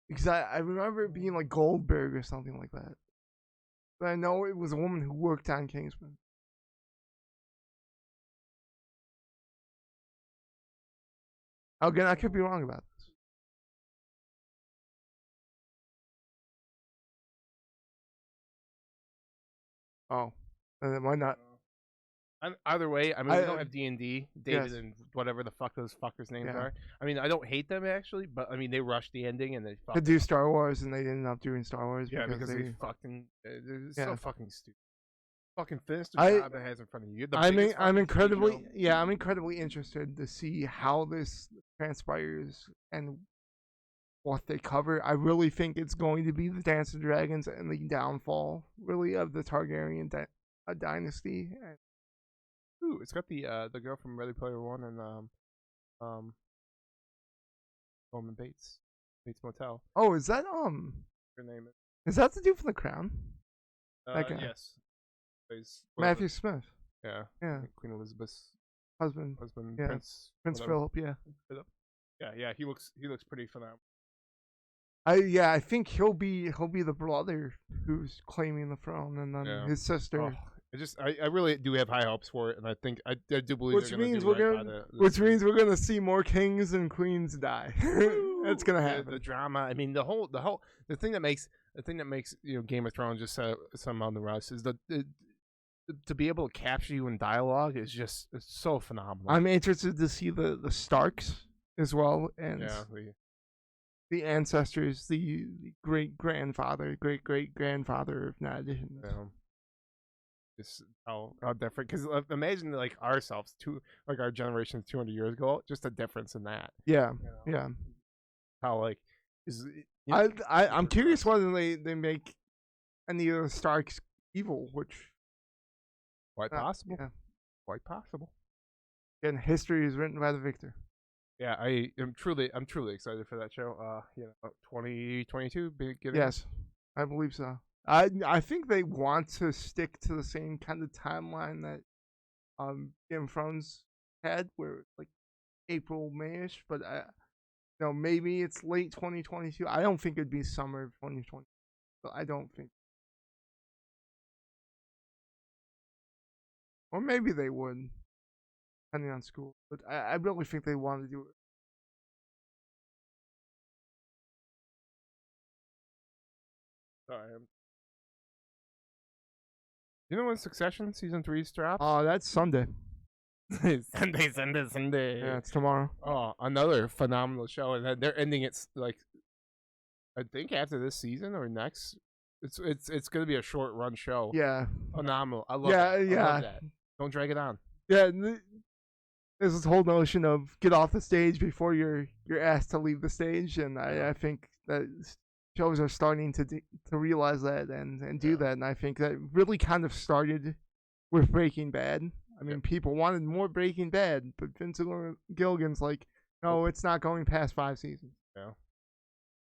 Because I remember it being like Goldberg or something like that. But I know it was a woman who worked on Kingsman. Again, I could be wrong about this. Oh, then why not? Either way, I mean, we don't have D&D, David, yes. and whatever the fuck those fuckers' names Yeah. are. I mean, I don't hate them actually, but I mean, they rushed the ending and they fucked. To do Star Wars, and they ended up doing Star Wars. Yeah, because they fucking they're Yeah. so fucking stupid. Fucking finish the job that has in front of you. I'm incredibly interested to see how this transpires and what they cover. I really think it's going to be the Dance of Dragons and the downfall, really, of the Targaryen dynasty. Ooh, it's got the girl from Ready Player One and Norman Bates Motel. Oh, is that Her name is that the dude from The Crown? Yes. Matthew Smith. Yeah. Yeah. Queen Elizabeth's husband. Yeah. Prince Philip. Yeah. Yeah. He looks pretty phenomenal. I think he'll be the brother who's claiming the throne, and then his sister. Oh, I really do have high hopes for it, and I think I do believe. Which means we're gonna see more kings and queens die. That's gonna happen. The drama. I mean, the thing that makes Game of Thrones just some on the rest is to be able to capture you in dialogue is just so phenomenal. I'm interested to see the Starks as well, and the ancestors, the great grandfather of Ned. Just how different, because imagine like ourselves, our generation 200 years ago, just a difference in that. Yeah, How like is I'm curious whether they make any of the Starks evil, which quite possible. Yeah. Quite possible. And history is written by the victor. Yeah, I'm truly excited for that show. 2022 beginning. Yes, I believe so. I think they want to stick to the same kind of timeline that Game of Thrones had, where like April, Mayish, but maybe it's late 2022. I don't think it'd be summer of 2020. But I don't think. Or maybe they would, depending on school. But I really think they want to do it. Sorry. You know when Succession season 3 drops? Oh, that's Sunday. Sunday. Yeah, it's tomorrow. Oh, another phenomenal show, and they're ending it like I think after this season or next. It's gonna be a short run show. Yeah, phenomenal. I love that. I love that. Don't drag it on. Yeah, there's this whole notion of get off the stage before you're asked to leave the stage, and I think that shows are starting to realize that and do that, and I think that really kind of started with Breaking Bad. I mean, people wanted more Breaking Bad, but Vince Gilligan's like, no, it's not going past 5 seasons. Yeah,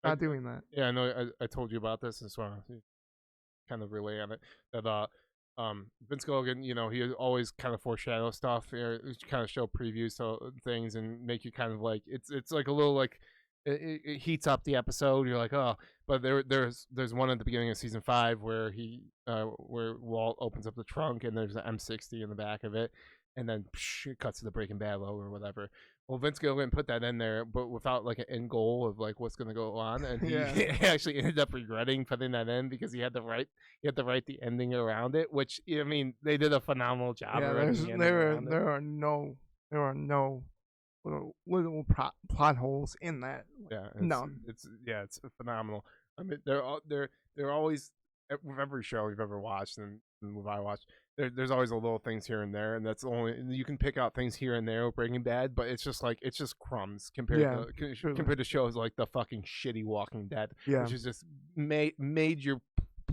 not doing that. Yeah, I know. I told you about this, and so I kind of relay on it. That Vince Gilligan, he always kind of foreshadow stuff, kind of show previews to things and make you kind of like it's like a little like. It heats up the episode. You're like, oh, but there's one at the beginning of season 5 where where Walt opens up the trunk and there's an M60 in the back of it, and then it cuts to the Breaking Bad logo or whatever. Well, Vince Gilligan put that in there, but without like an end goal of like what's going to go on, and he actually ended up regretting putting that in because he had to write the ending around it, which I mean they did a phenomenal job. Yeah, there are no little plot holes in that. Yeah, none. It's phenomenal. I mean, they're always with every show you've ever watched and movie I watched. There's always a little things here and there, and that's only you can pick out things here and there with Breaking Bad, but it's just crumbs compared to shows like the fucking shitty Walking Dead, which is just major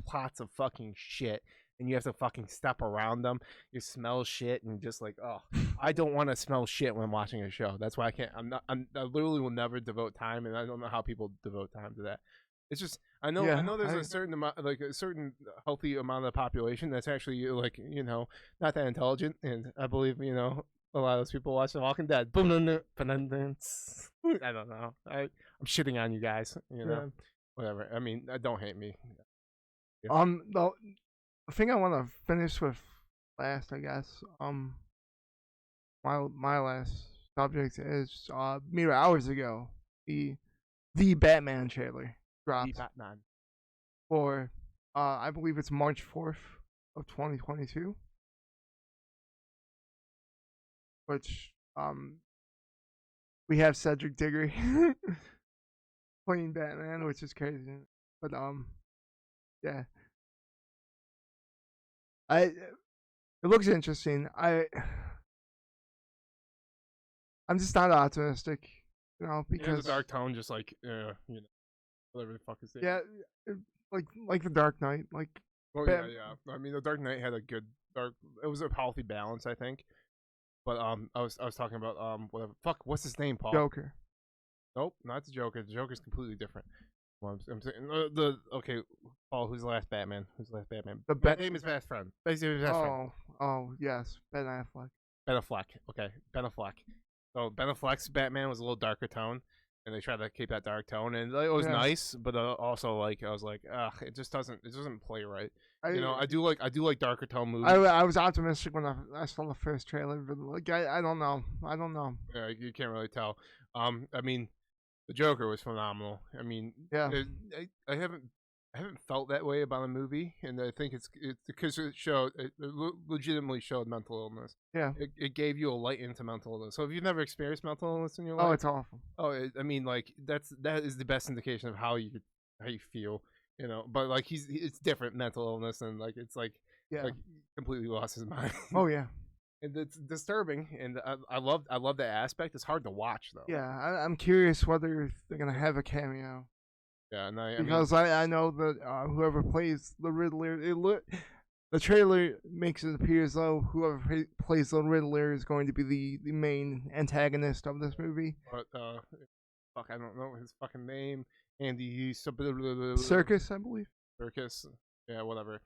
plots of fucking shit. And you have to fucking step around them. You smell shit, and just like, oh, I don't want to smell shit when watching a show. That's why I can't. I literally will never devote time, and I don't know how people devote time to that. It's just I know there's a certain amount, like a certain healthy amount of the population that's actually like not that intelligent, and I believe a lot of those people watch The Walking Dead. I don't know. I'm shitting on you guys. Whatever. I mean, don't hate me. The thing I want to finish with last, I guess, my last subject is mere hours ago, the Batman trailer dropped. The Batman. For I believe it's March 4th of 2022, which we have Cedric Diggory playing Batman, which is crazy. But yeah, it looks interesting. I'm just not optimistic, because the dark tone, just like whatever the fuck is it. Yeah, like the Dark Knight, like. Oh yeah. I mean, the Dark Knight had a good dark. It was a healthy balance, I think. But I was talking about whatever. Fuck, what's his name, Paul? Joker. Nope, not the Joker. The Joker's completely different. I'm saying okay, Paul. Who's the last Batman? Who's the last Batman? The name is best friend. Basically, his best friend. Oh yes, Ben Affleck. Ben Affleck. Okay, Ben Affleck. So Ben Affleck's Batman was a little darker tone, and they tried to keep that dark tone, and it was nice, but also like I was like, it doesn't play right. I do like darker tone movies. I was optimistic when I saw the first trailer, but like I don't know. Yeah, you can't really tell. I mean, the Joker was phenomenal. I mean, yeah, I haven't felt that way about a movie, and I think it's because it legitimately showed mental illness. Yeah, it gave you a light into mental illness. So if you've never experienced mental illness in your life, oh, it's awful. Oh, I mean, like that is the best indication of how you feel, But like it's different mental illness, and like it's like completely lost his mind. Oh yeah. And it's disturbing, and I love that aspect. It's hard to watch though. Yeah, I'm curious whether they're gonna have a cameo. Yeah, and I know that whoever plays the Riddler, the trailer makes it appear as though whoever plays the Riddler is going to be the main antagonist of this movie. But fuck, I don't know his fucking name. Andy Serkis, I believe. Serkis, yeah, whatever.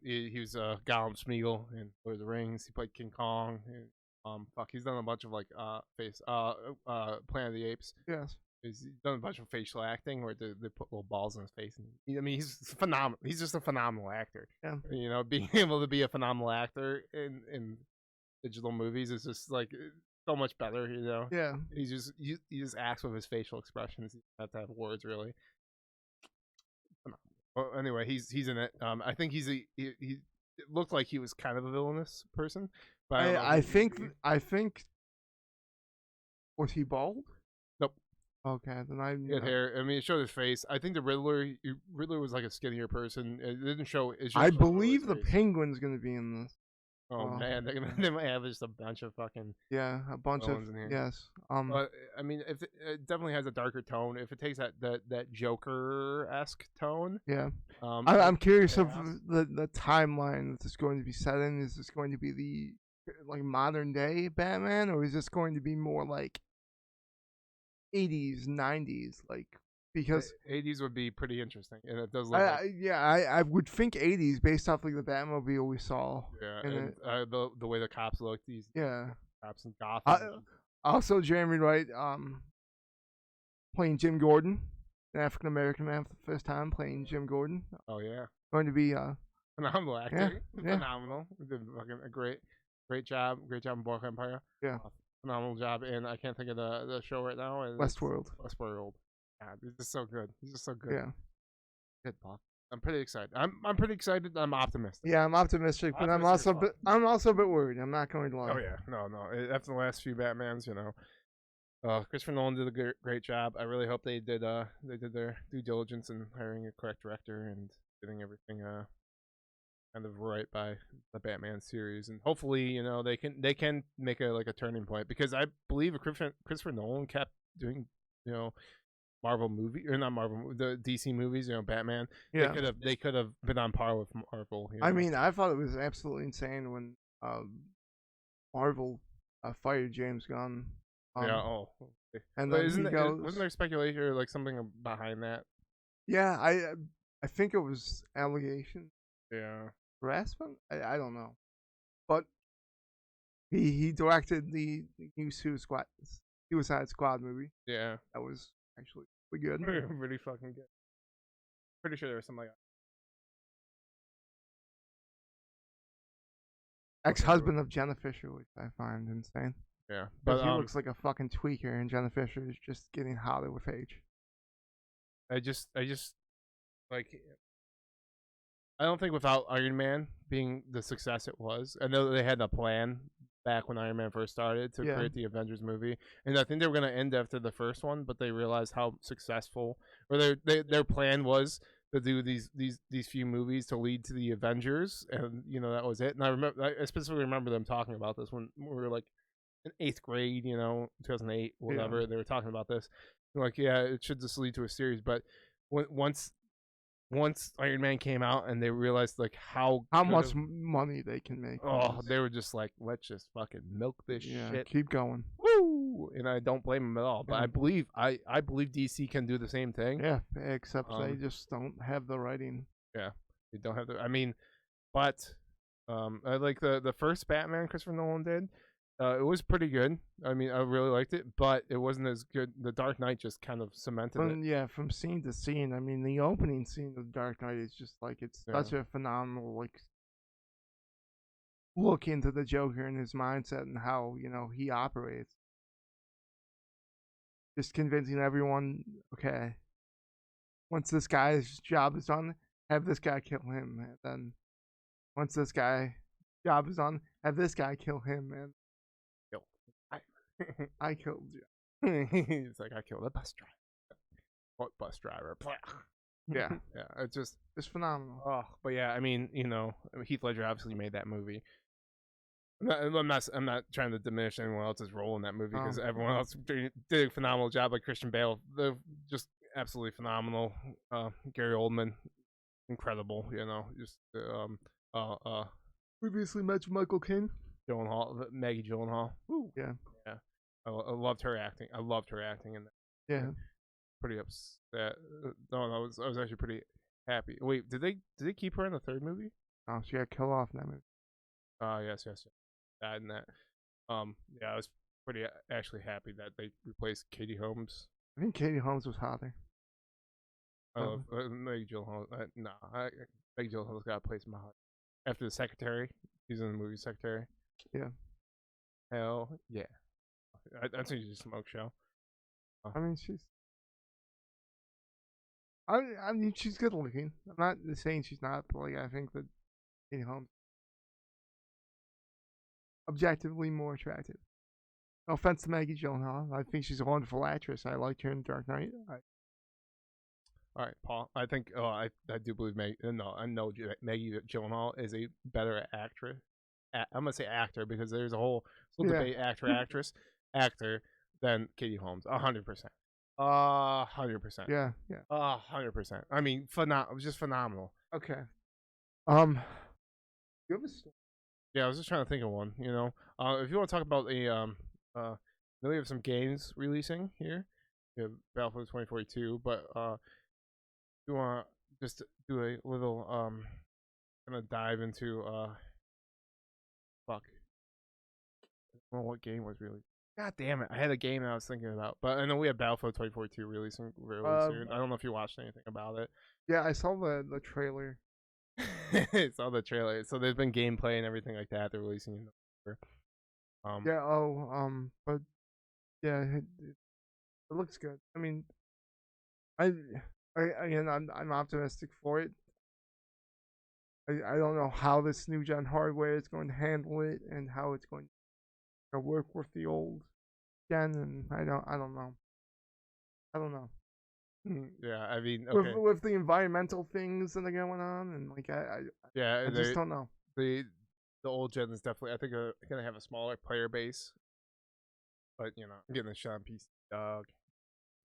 He was Gollum Smeagol in Lord of the Rings. He played King Kong. And, he's done a bunch of like Planet of the Apes. Yes. He's done a bunch of facial acting where they put little balls in his face. And, I mean, he's phenomenal. He's just a phenomenal actor. Yeah. Being able to be a phenomenal actor in digital movies is just like so much better. Yeah. He just acts with his facial expressions. He doesn't have to have words really. Well, anyway, he's in it. I think he it looked like he was kind of a villainous person, but I think was he bald? Nope. Okay, then he had hair. I mean, it showed his face. I think the Riddler was like a skinnier person. It didn't show. I believe the Penguin's gonna be in this. Oh man, they might have just a bunch of fucking a bunch of in here. Yes. But I mean, if it definitely has a darker tone. If it takes that Joker-esque tone, yeah. I'm curious of the timeline that this is going to be set in. Is this going to be the like modern day Batman, or is this going to be more like 80s, 90s, like? Because 80s would be pretty interesting, and it does look. I would think 80s based off like the Batmobile we saw. Yeah, and the way the cops look, these cops in Gotham. Also, Jeremy Wright playing Jim Gordon, an African American man for the first time playing Jim Gordon. Oh yeah, going to be phenomenal actor. Yeah. Phenomenal. Did fucking a great job. Great job in Black Empire. Yeah, phenomenal job, and I can't think of the show right now. Westworld. God, he's just so good. He's just so good. Yeah. Good, Bob. I'm pretty excited. I'm pretty excited. I'm optimistic. Yeah, I'm optimistic, but I'm also a bit worried. I'm not going to lie. Oh yeah, no. After the last few Batmans, Christopher Nolan did a great job. I really hope they did their due diligence in hiring a correct director and getting everything kind of right by the Batman series, and hopefully they can make a turning point, because I believe Christopher Nolan kept doing Marvel movie, or not Marvel, the DC movies, Batman. Yeah, they could have been on par with Marvel. I mean, I thought it was absolutely insane when Marvel fired James Gunn. And then wasn't there speculation or like something behind that? Yeah, I think it was allegation. Yeah, harassment. I don't know, but he directed the new Suicide Squad movie. Yeah, that was actually pretty good. Really fucking good. Pretty sure there was something like ex-husband of Jenna Fisher, which I find insane. Yeah, but he looks like a fucking tweaker, and Jenna Fisher is just getting hotter with age. I just like I don't think without Iron Man being the success it was. I know they had a plan back when Iron Man first started to Yeah. create the Avengers movie, and I think they were going to end after the first one, but they realized how successful, or their plan was to do these few movies to lead to the Avengers, and that was it. And I specifically remember them talking about this when we were like in 8th grade, 2008, Yeah. whatever. They were talking about this, like, yeah, it should just lead to a series, but once Iron Man came out and they realized like how good much of, money they can make. they were just like, let's just fucking milk this shit. Keep going. Woo! And I don't blame them at all. But Yeah. I believe DC can do the same thing. Yeah, except they just don't have the writing. Yeah, they don't have the. I mean, but I like the first Batman Christopher Nolan did. It was pretty good. I mean, I really liked it, but it wasn't as good. The Dark Knight just kind of cemented it. From scene to scene. I mean, the opening scene of Dark Knight is just like it's such a phenomenal look into the Joker and his mindset and how he operates. Just convincing everyone, okay, once this guy's job is done, have this guy kill him, and then once this guy job is done, have this guy kill him, and I killed you. He's like, I killed the bus driver. What bus driver? Yeah. Yeah. It's phenomenal. Oh, but yeah, I mean, Heath Ledger obviously made that movie. I'm not trying to diminish anyone else's role in that movie because everyone else did a phenomenal job. Like Christian Bale, they're just absolutely phenomenal. Gary Oldman, incredible. Just Previously mentioned Michael Caine. Maggie Gyllenhaal. Woo. Yeah. I loved her acting. I loved her acting in that. Yeah. Pretty upset. No, I was actually pretty happy. Wait, did they keep her in the third movie? Oh, she got killed off in that movie. Yes. Died in that. Yeah, I was pretty actually happy that they replaced Katie Holmes. I think Katie Holmes was hotter. I love Maggie Gyllenhaal. Maggie Gyllenhaal's got a place in my heart. After the Secretary, he's in the movie Secretary. Yeah. Hell yeah. I think she's a smoke show. I mean, I mean, she's good looking. I'm not saying she's not, but I think that Katie Holmes objectively more attractive. No offense to Maggie Gyllenhaal, I think she's a wonderful actress. I liked her in Dark Knight. All right, Paul. I think. Oh, I do believe Maggie. No, I know Maggie Gyllenhaal is a better actress. I'm gonna say actor because there's a whole debate actor than Katie Holmes. 100%. 100%. Yeah. 100%. I mean, just phenomenal. Okay. You have a story? Yeah, I was just trying to think of one. If you want to talk about then we have some games releasing here. We have Battlefield 2042, but you want to just do a little kind of dive into fuck. I don't know what game was really. God damn it! I had a game that I was thinking about, but I know we have Battlefield 2042 releasing really soon. I don't know if you watched anything about it. Yeah, I saw the trailer. Saw the trailer. So there's been gameplay and everything like that. They're releasing in November. But yeah, it looks good. I mean, I'm optimistic for it. I don't know how this new gen hardware is going to handle it and how it's going to work with the old gen, and I don't know. Yeah, I mean, okay. with the environmental things that are going on, and I just don't know. The old gen is definitely, I think, gonna have a smaller player base, but I'm getting a shot on PC.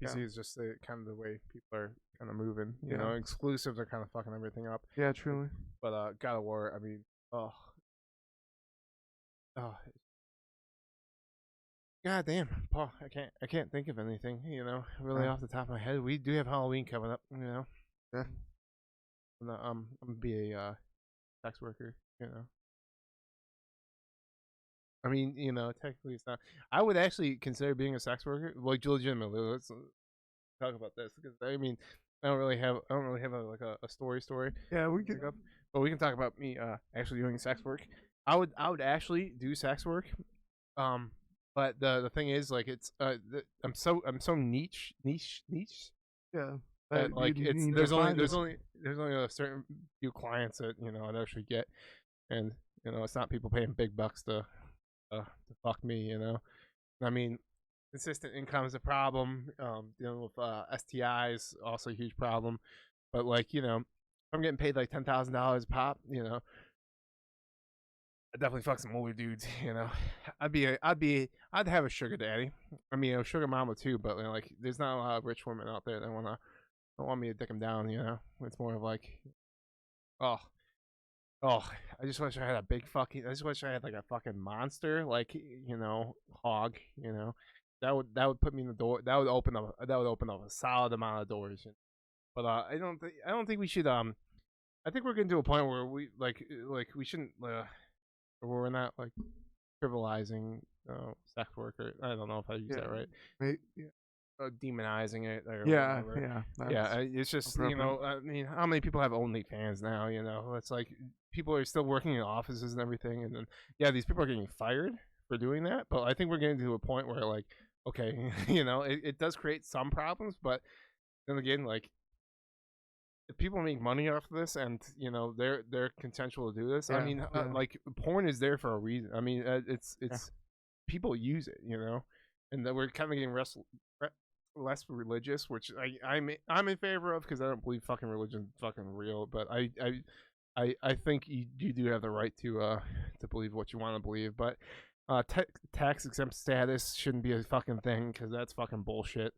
PC is just kind of the way people are kind of moving. You know, exclusives are kind of fucking everything up. Yeah, truly. But God of War, I mean, God damn, Paul, I can't think of anything, really off the top of my head. We do have Halloween coming up, Yeah. I'm gonna be a sex worker, I mean, technically it's not. I would actually consider being a sex worker, like legitimately. Let's talk about this because I mean, I don't really have a story. Yeah, we could. But we can talk about me actually doing sex work. I would actually do sex work. But the thing is, like, it's I'm so niche. Yeah. that like you it's need to find there's this. only a certain few clients that I'd actually get, and it's not people paying big bucks to fuck me. I mean, consistent income is a problem. Dealing with STIs also a huge problem. But like if I'm getting paid like $10,000 pop, I definitely fuck some older dudes. I'd have a sugar daddy. I mean, a sugar mama too. But like, there's not a lot of rich women out there that don't want me to dick them down. It's more of like, oh, oh, I just wish I had a big fucking. I just wish I had like a fucking monster, like hog. That would put me in the door. That would open up a solid amount of doors. But I don't think we should. I think we're getting to a point where we shouldn't. Where we're not like trivializing sex worker. I don't know if I use that right. Yeah. Demonizing it or Yeah, whatever. yeah. It's just appropriate. I mean, how many people have OnlyFans now? It's like people are still working in offices and everything, and then these people are getting fired for doing that. But I think we're getting to a point where like, okay, it does create some problems, but then again, like, if people make money off of this and they're consensual to do this, I mean, like, porn is there for a reason. I mean, it's people use it, and then we're kind of getting less religious, which I'm in favor of, because I don't believe fucking religion fucking real. But I think you do have the right to believe what you want to believe. But tax exempt status shouldn't be a fucking thing, because that's fucking bullshit.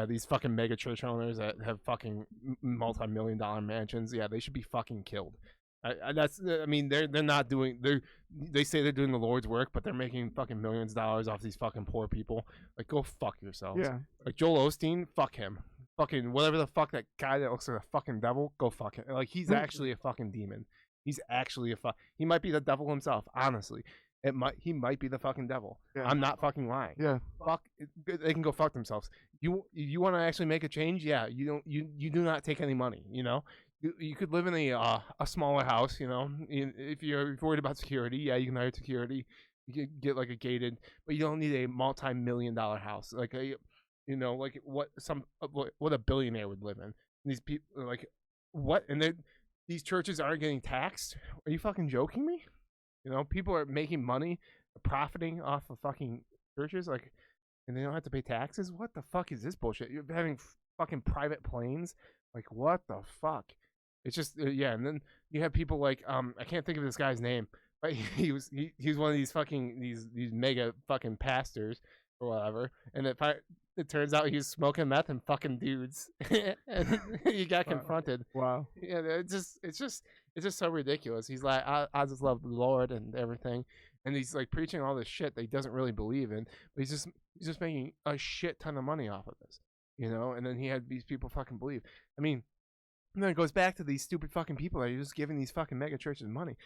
These fucking mega church owners that have fucking multi-million-dollar mansions, they should be fucking killed. I mean, they're not doing, they say they're doing the Lord's work, but they're making fucking millions of dollars off these fucking poor people. Like, go fuck yourselves. Yeah. Like, Joel Osteen, fuck him. Fucking whatever the fuck, that guy that looks like a fucking devil, go fuck him. Like, he's actually a fucking demon. He's actually he might be the devil himself, honestly. He might be the fucking devil. Yeah. I'm not fucking lying. Yeah. Fuck, they can go fuck themselves. You want to actually make a change? Yeah. You do not take any money. You could live in a smaller house. If you're worried about security, you can hire security. You could get like a gated, but you don't need a multi-million-dollar house like like what a billionaire would live in. And these people like what? And these churches aren't getting taxed? Are you fucking joking me? People are making money, profiting off of fucking churches, like, and they don't have to pay taxes. What the fuck is this bullshit? You're having fucking private planes, like, what the fuck? It's just and then you have people like I can't think of this guy's name, but he was one of these fucking these mega fucking pastors or whatever, and it turns out he was smoking meth and fucking dudes, and he got confronted. Wow. Yeah, it's just so ridiculous. He's like, I just love the Lord and everything, and he's like preaching all this shit that he doesn't really believe in, but he's just making a shit ton of money off of this, and then he had these people fucking believe. I mean, and then it goes back to these stupid fucking people that are just giving these fucking mega churches money.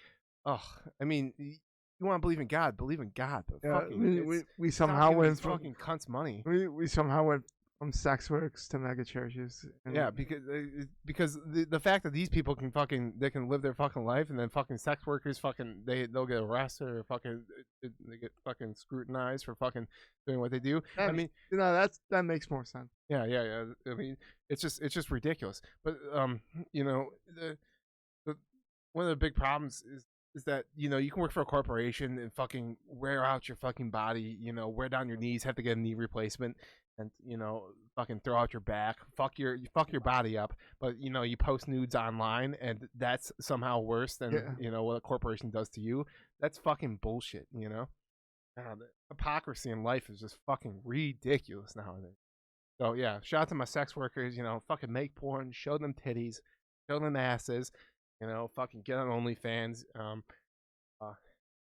Oh, I mean, you want to believe in God, but fucking, we somehow went from fucking cunts money. We somehow went from sex works to mega churches. Because the fact that these people can live their fucking life, and then fucking sex workers they'll get arrested or fucking they get fucking scrutinized for fucking doing what they do. I mean, that makes more sense. Yeah. I mean, it's just ridiculous. But one of the big problems is that you can work for a corporation and fucking wear out your fucking body, wear down your knees, have to get a knee replacement, and fucking throw out your back, fuck your body up, but you post nudes online, and that's somehow worse than what a corporation does to you. That's fucking bullshit. The hypocrisy in life is just fucking ridiculous nowadays. So shout out to my sex workers. Fucking make porn, show them titties, show them asses. Fucking get on OnlyFans.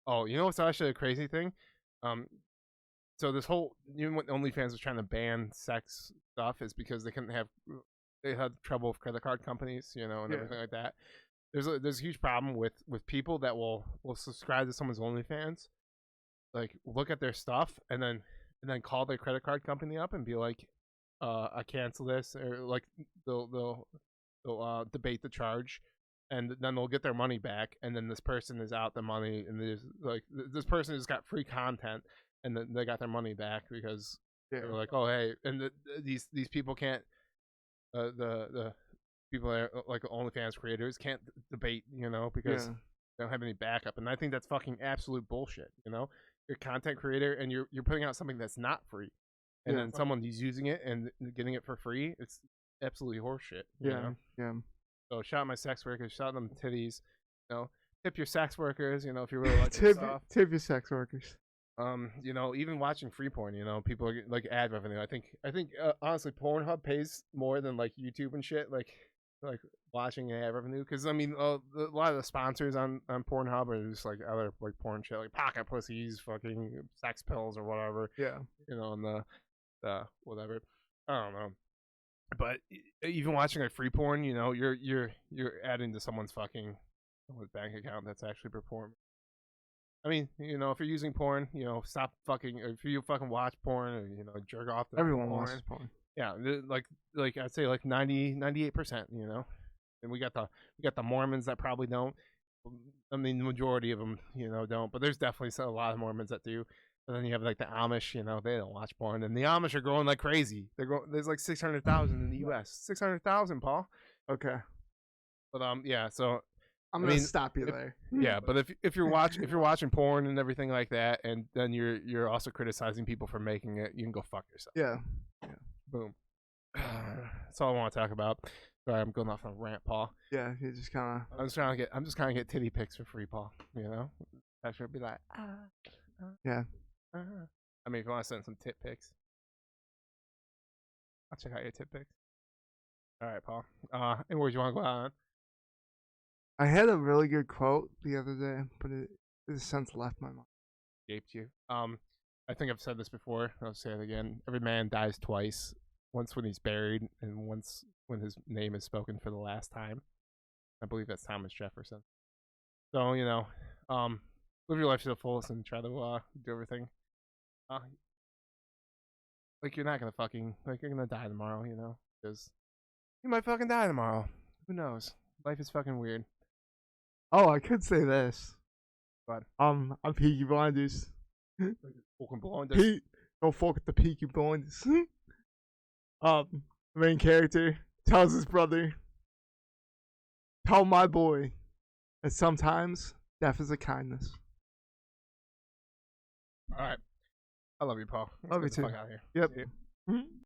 What's actually a crazy thing? So this whole, even when OnlyFans was trying to ban sex stuff, is because they had trouble with credit card companies, and everything like that. There's a huge problem with people that will subscribe to someone's OnlyFans, like look at their stuff and then call their credit card company up and be like, I cancel this, or like they'll debate the charge. And then they'll get their money back, and then this person is out the money, and this person has got free content, and then they got their money back because they're like, oh hey, and these people can't the people that are like OnlyFans creators can't debate, because they don't have any backup, and I think that's fucking absolute bullshit. You're a content creator and you're putting out something that's not free, and then someone is using it and getting it for free. It's absolutely horseshit. Yeah. So shout out my sex workers, shout out them titties. Tip your sex workers. If you really like your stuff. Tip your sex workers. Even watching free porn, people are like ad revenue. I think honestly, Pornhub pays more than like YouTube and shit. Like watching ad revenue, because a lot of the sponsors on Pornhub are just like other like porn shit, like pocket pussies, fucking sex pills or whatever. Yeah. And the whatever. I don't know. But even watching like free porn, you're adding to someone's bank account that's actually performing. I mean, if you're using porn, stop fucking. If you fucking watch porn or jerk off to everyone porn, watches porn. Yeah, like I'd say like 98%. And we got the Mormons that probably don't. I mean, the majority of them, don't. But there's definitely a lot of Mormons that do. And then you have like the Amish, they don't watch porn, and the Amish are growing like crazy. There's like 600,000 in the U.S. 600,000, Paul. Okay. But yeah, so I'm gonna stop you there. Yeah, but if you're watching porn and everything like that, and then you're also criticizing people for making it, you can go fuck yourself. Yeah. Boom. That's all I want to talk about. Sorry, I'm going off on a rant, Paul. Yeah, you just kind of. I'm just trying to get titty pics for free, Paul. I should be like, Yeah. I mean, if you want to send some tit pics, I'll check out your tit pics. All right, Paul. And where do you want to go on? I had a really good quote the other day, but it has since left my mind. Escaped you. I think I've said this before. I'll say it again. Every man dies twice. Once when he's buried, and once when his name is spoken for the last time. I believe that's Thomas Jefferson. So live your life to the fullest and try to do everything. Like you're not gonna you're gonna die tomorrow, because you might fucking die tomorrow. Who knows? Life is fucking weird. Oh, I could say this. But I'm Peaky Blinders. Fucking Blinders. Don't fuck with the Peaky Blinders. The main character tells his brother, "Tell my boy that sometimes death is a kindness." All right. I love you, Paul. Love you too. Fuck out of here. Yep.